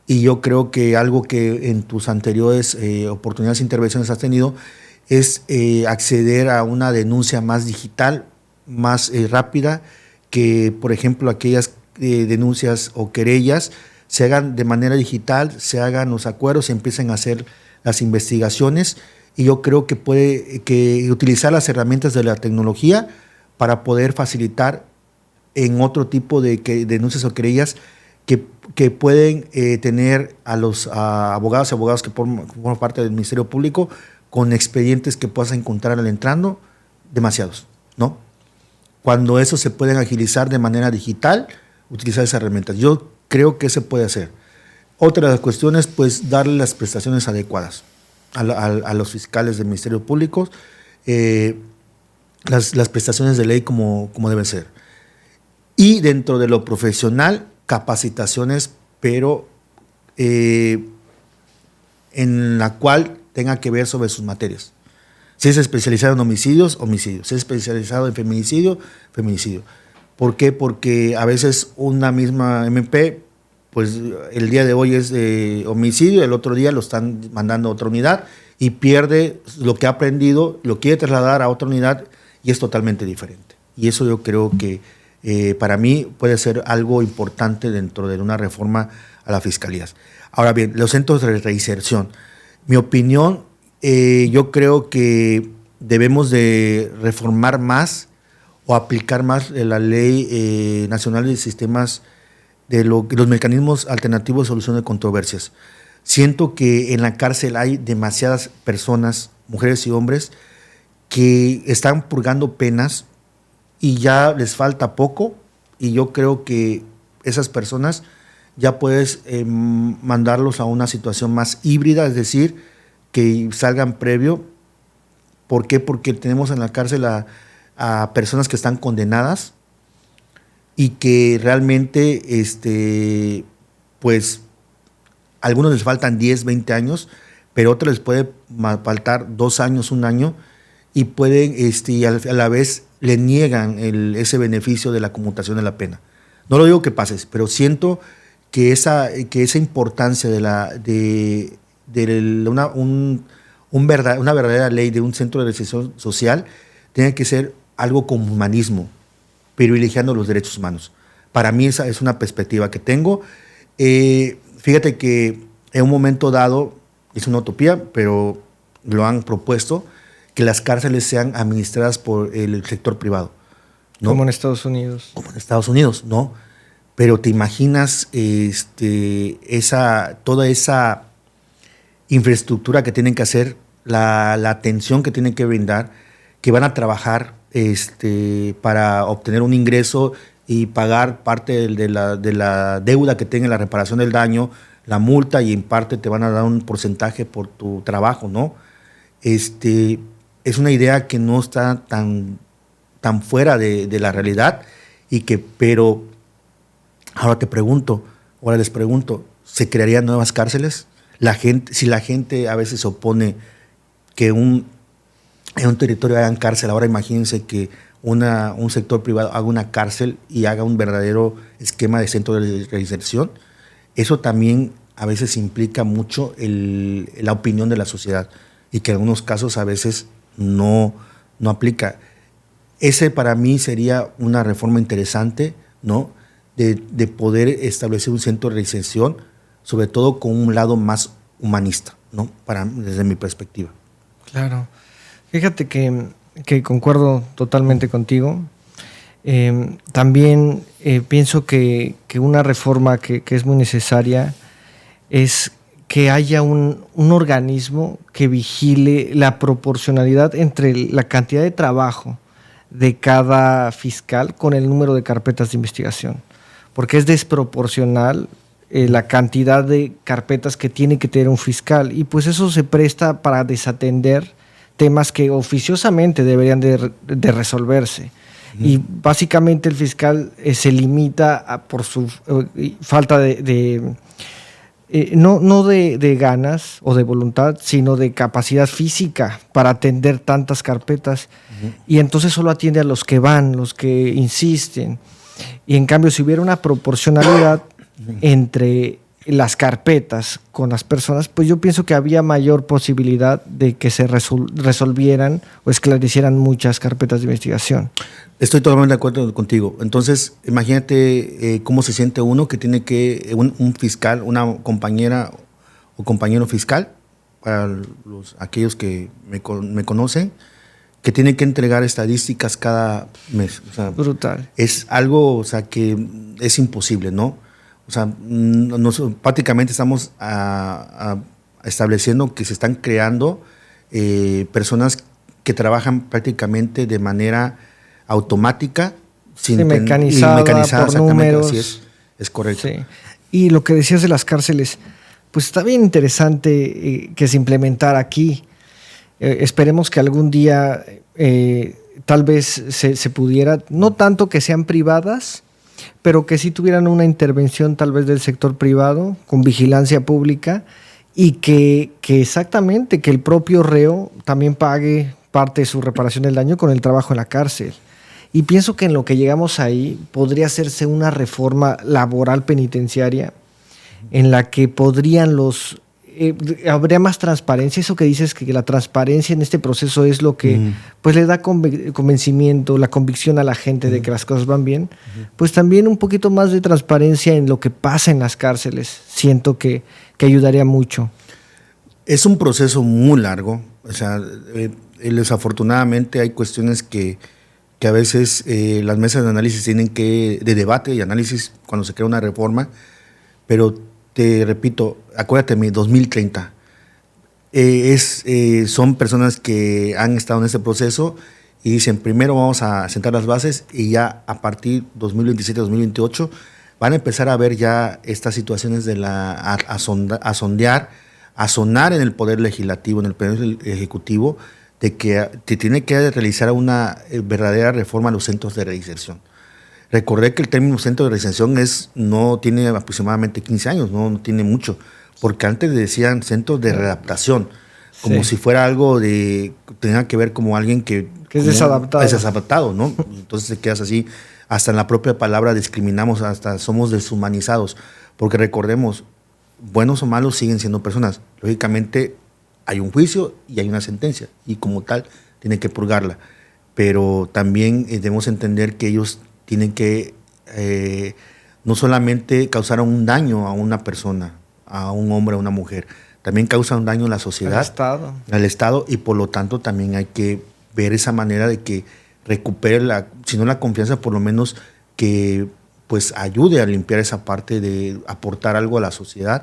A: y yo creo que algo que en tus anteriores oportunidades de intervenciones has tenido es acceder a una denuncia más digital, más rápida, que por ejemplo aquellas denuncias o querellas se hagan de manera digital, se hagan los acuerdos, se empiecen a hacer las investigaciones, y yo creo que puede utilizar las herramientas de la tecnología para poder facilitar en otro tipo de denuncias o querellas que pueden tener a los abogados y abogadas que forman parte del Ministerio Público con expedientes que puedas encontrar al entrando, demasiados, ¿no? Cuando eso se pueden agilizar de manera digital, utilizar esas herramientas. Yo creo que se puede hacer. Otra de las cuestiones, pues, darle las prestaciones adecuadas a los fiscales del Ministerio Público, las prestaciones de ley como deben ser. Y dentro de lo profesional, capacitaciones, pero en la cual tenga que ver sobre sus materias. Si es especializado en homicidios, homicidios. Si es especializado en feminicidio, feminicidio. ¿Por qué? Porque a veces una misma MP, pues el día de hoy es de homicidio, el otro día lo están mandando a otra unidad y pierde lo que ha aprendido, lo quiere trasladar a otra unidad y es totalmente diferente. Y eso yo creo que para mí puede ser algo importante dentro de una reforma a las fiscalías. Ahora bien, los centros de reinserción. Mi opinión, yo creo que debemos de reformar más o aplicar más la Ley Nacional de Sistemas de los mecanismos alternativos de solución de controversias. Siento que en la cárcel hay demasiadas personas, mujeres y hombres, que están purgando penas y ya les falta poco, y yo creo que esas personas ya puedes mandarlos a una situación más híbrida, es decir, que salgan previo. ¿Por qué? Porque tenemos en la cárcel a personas que están condenadas y que realmente, pues, a algunos les faltan 10, 20 años, pero a otros les puede faltar 2 años, 1 año, y pueden, y a la vez le niegan ese beneficio de la conmutación de la pena. No lo digo que pases, pero siento que esa importancia de una verdadera ley de un centro de reinserción social tiene que ser algo como humanismo, privilegiando los derechos humanos. Para mí esa es una perspectiva que tengo. Fíjate que en un momento dado, es una utopía, pero lo han propuesto, que las cárceles sean administradas por el sector privado, ¿no?
B: Como en Estados Unidos.
A: Como en Estados Unidos, ¿no? Pero te imaginas toda esa infraestructura que tienen que hacer, la atención que tienen que brindar, que van a trabajar para obtener un ingreso y pagar parte de la deuda que tenga, la reparación del daño, la multa, y en parte te van a dar un porcentaje por tu trabajo, ¿no? Es una idea que no está tan fuera de la realidad, pero ahora les pregunto, ¿se crearían nuevas cárceles? Si la gente a veces se opone que en un territorio hagan cárcel, ahora imagínense que un sector privado haga una cárcel y haga un verdadero esquema de centro de reinserción. Eso también a veces implica mucho la opinión de la sociedad, y que en algunos casos a veces no aplica. Ese para mí sería una reforma interesante, ¿no? De poder establecer un centro de reinserción, sobre todo con un lado más humanista, ¿no? Desde mi perspectiva.
B: Claro. Fíjate que concuerdo totalmente contigo. También pienso que una reforma que es muy necesaria es que haya un organismo que vigile la proporcionalidad entre la cantidad de trabajo de cada fiscal con el número de carpetas de investigación, porque es desproporcional la cantidad de carpetas que tiene que tener un fiscal, y pues eso se presta para desatender temas que oficiosamente deberían de resolverse. Y básicamente el fiscal se limita por su falta de no de ganas o de voluntad, sino de capacidad física para atender tantas carpetas. Y entonces solo atiende a los que van, los que insisten. Y en cambio, si hubiera una proporcionalidad entre las carpetas con las personas, pues yo pienso que había mayor posibilidad de que se resolvieran o esclarecieran muchas carpetas de investigación.
A: Estoy totalmente de acuerdo contigo. Entonces, imagínate cómo se siente uno que tiene que, un fiscal, una compañera o compañero fiscal, para aquellos que me conocen, que tiene que entregar estadísticas cada mes. O sea,
B: brutal.
A: Es algo, o sea, que es imposible, ¿no? O sea, prácticamente estamos estableciendo que se están creando personas que trabajan prácticamente de manera automática,
B: mecanizada por números.
A: Así es correcto.
B: Sí. Y lo que decías de las cárceles, pues está bien interesante que se implementara aquí. Esperemos que algún día tal vez se pudiera, no tanto que sean privadas, pero que sí tuvieran una intervención tal vez del sector privado con vigilancia pública y que exactamente, que el propio reo también pague parte de su reparación del daño con el trabajo en la cárcel. Y pienso que en lo que llegamos ahí podría hacerse una reforma laboral penitenciaria en la que podrían habría más transparencia. Eso que dices, que la transparencia en este proceso es lo que pues le da convencimiento, la convicción a la gente de que las cosas van bien. Pues también un poquito más de transparencia en lo que pasa en las cárceles. Siento que ayudaría mucho.
A: Es un proceso muy largo. O sea, desafortunadamente hay cuestiones que a veces las mesas de análisis de debate y análisis cuando se crea una reforma, pero te repito, acuérdate, 2030. Son personas que han estado en este proceso y dicen, primero vamos a sentar las bases y ya a partir 2027-2028 van a empezar a ver ya estas situaciones de a sondear, a sonar en el Poder Legislativo, en el Poder Ejecutivo, de que te tiene que realizar una verdadera reforma a los centros de reinserción. Recordé que el término centro de reinserción no tiene aproximadamente 15 años, no tiene mucho, porque antes decían centros de readaptación, como si fuera algo tenga que ver como alguien que
B: es desadaptado.
A: Es desadaptado, ¿no? Entonces te quedas así, hasta en la propia palabra discriminamos, hasta somos deshumanizados, porque recordemos, buenos o malos siguen siendo personas. Lógicamente hay un juicio y hay una sentencia, y como tal tiene que purgarla, pero también debemos entender que ellos tienen que no solamente causar un daño a una persona, a un hombre, a una mujer, también causan un daño a la sociedad, al Estado, y por lo tanto también hay que ver esa manera de que recupere si no la confianza, por lo menos que pues ayude a limpiar esa parte de aportar algo a la sociedad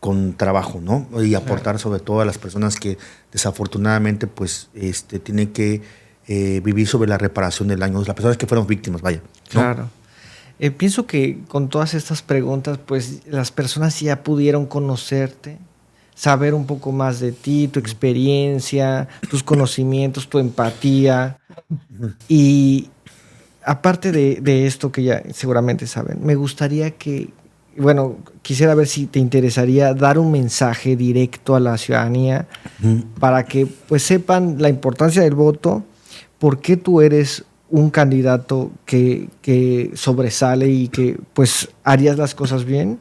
A: con trabajo, ¿no? Y aportar sobre todo a las personas que desafortunadamente pues tienen que vivir sobre la reparación del daño, las personas que fueron víctimas, vaya, ¿no?
B: Claro. Pienso que con todas estas preguntas, pues las personas ya pudieron conocerte, saber un poco más de ti, tu experiencia, tus conocimientos, tu empatía. Y aparte de esto que ya seguramente saben, me gustaría quisiera ver si te interesaría dar un mensaje directo a la ciudadanía para que pues sepan la importancia del voto, por qué tú eres un candidato que sobresale y que pues harías las cosas bien,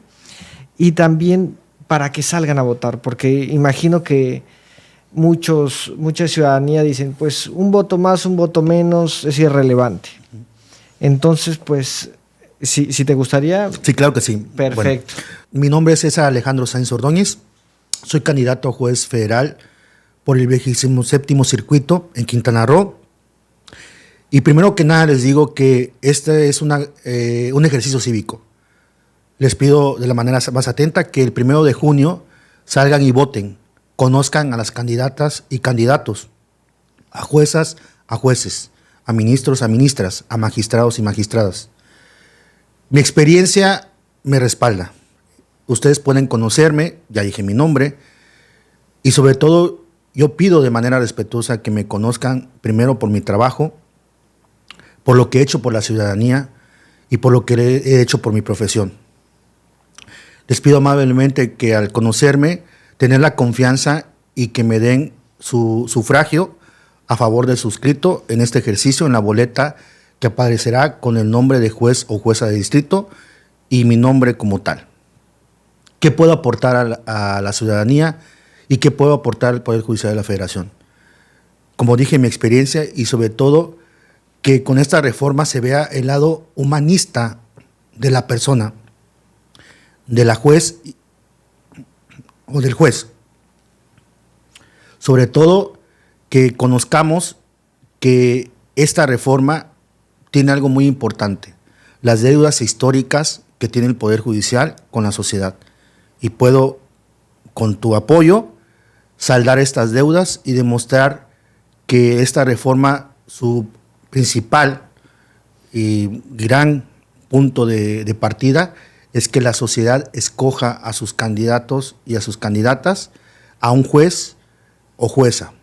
B: y también para que salgan a votar, porque imagino que mucha ciudadanía dicen, pues un voto más, un voto menos es irrelevante. Entonces, pues, si te gustaría...
A: Sí, claro que sí.
B: Perfecto.
A: Bueno, mi nombre es César Alejandro Sainz Ordóñez, soy candidato a juez federal por el 27º Circuito en Quintana Roo. Y primero que nada les digo que este es un ejercicio cívico. Les pido de la manera más atenta que el 1 de junio salgan y voten, conozcan a las candidatas y candidatos, a juezas, a jueces, a ministros, a ministras, a magistrados y magistradas. Mi experiencia me respalda. Ustedes pueden conocerme, ya dije mi nombre, y sobre todo yo pido de manera respetuosa que me conozcan primero por mi trabajo, por lo que he hecho por la ciudadanía y por lo que he hecho por mi profesión. Les pido amablemente que al conocerme, tener la confianza y que me den su sufragio a favor del suscrito en este ejercicio, en la boleta que aparecerá con el nombre de juez o jueza de distrito y mi nombre como tal. ¿Qué puedo aportar a la ciudadanía y qué puedo aportar al Poder Judicial de la Federación? Como dije, mi experiencia y sobre todo que con esta reforma se vea el lado humanista de la persona, de la juez o del juez. Sobre todo que conozcamos que esta reforma tiene algo muy importante, las deudas históricas que tiene el Poder Judicial con la sociedad. Y puedo, con tu apoyo, saldar estas deudas y demostrar que esta reforma, su principal y gran punto de partida, es que la sociedad escoja a sus candidatos y a sus candidatas a un juez o jueza.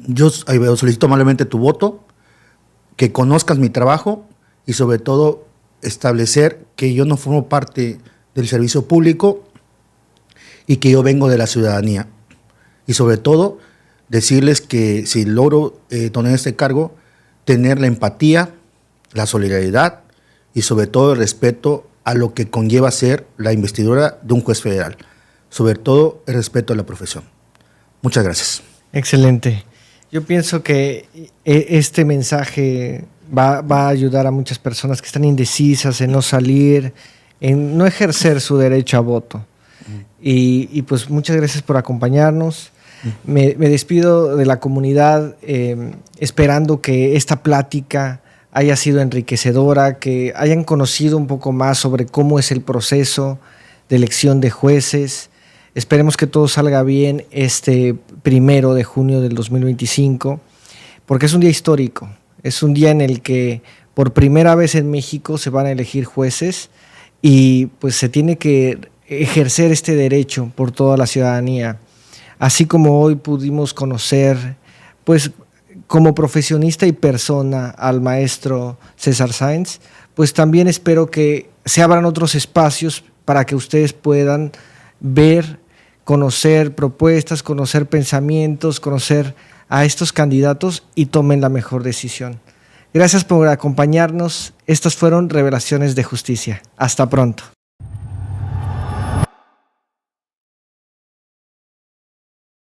A: Yo solicito amablemente tu voto, que conozcas mi trabajo y sobre todo establecer que yo no formo parte del servicio público y que yo vengo de la ciudadanía. Y sobre todo decirles que si logro tener este cargo, tener la empatía, la solidaridad y sobre todo el respeto a lo que conlleva ser la investidura de un juez federal. Sobre todo el respeto a la profesión. Muchas gracias.
B: Excelente. Yo pienso que este mensaje va a ayudar a muchas personas que están indecisas en no salir, en no ejercer su derecho a voto. Y pues muchas gracias por acompañarnos. Me despido de la comunidad esperando que esta plática haya sido enriquecedora, que hayan conocido un poco más sobre cómo es el proceso de elección de jueces. Esperemos que todo salga bien este 1 de junio del 2025, porque es un día histórico. Es un día en el que por primera vez en México se van a elegir jueces y pues se tiene que ejercer este derecho por toda la ciudadanía. Así como hoy pudimos conocer, pues como profesionista y persona al maestro César Sáenz, pues también espero que se abran otros espacios para que ustedes puedan ver, conocer propuestas, conocer pensamientos, conocer a estos candidatos y tomen la mejor decisión. Gracias por acompañarnos. Estas fueron Revelaciones de Justicia. Hasta pronto.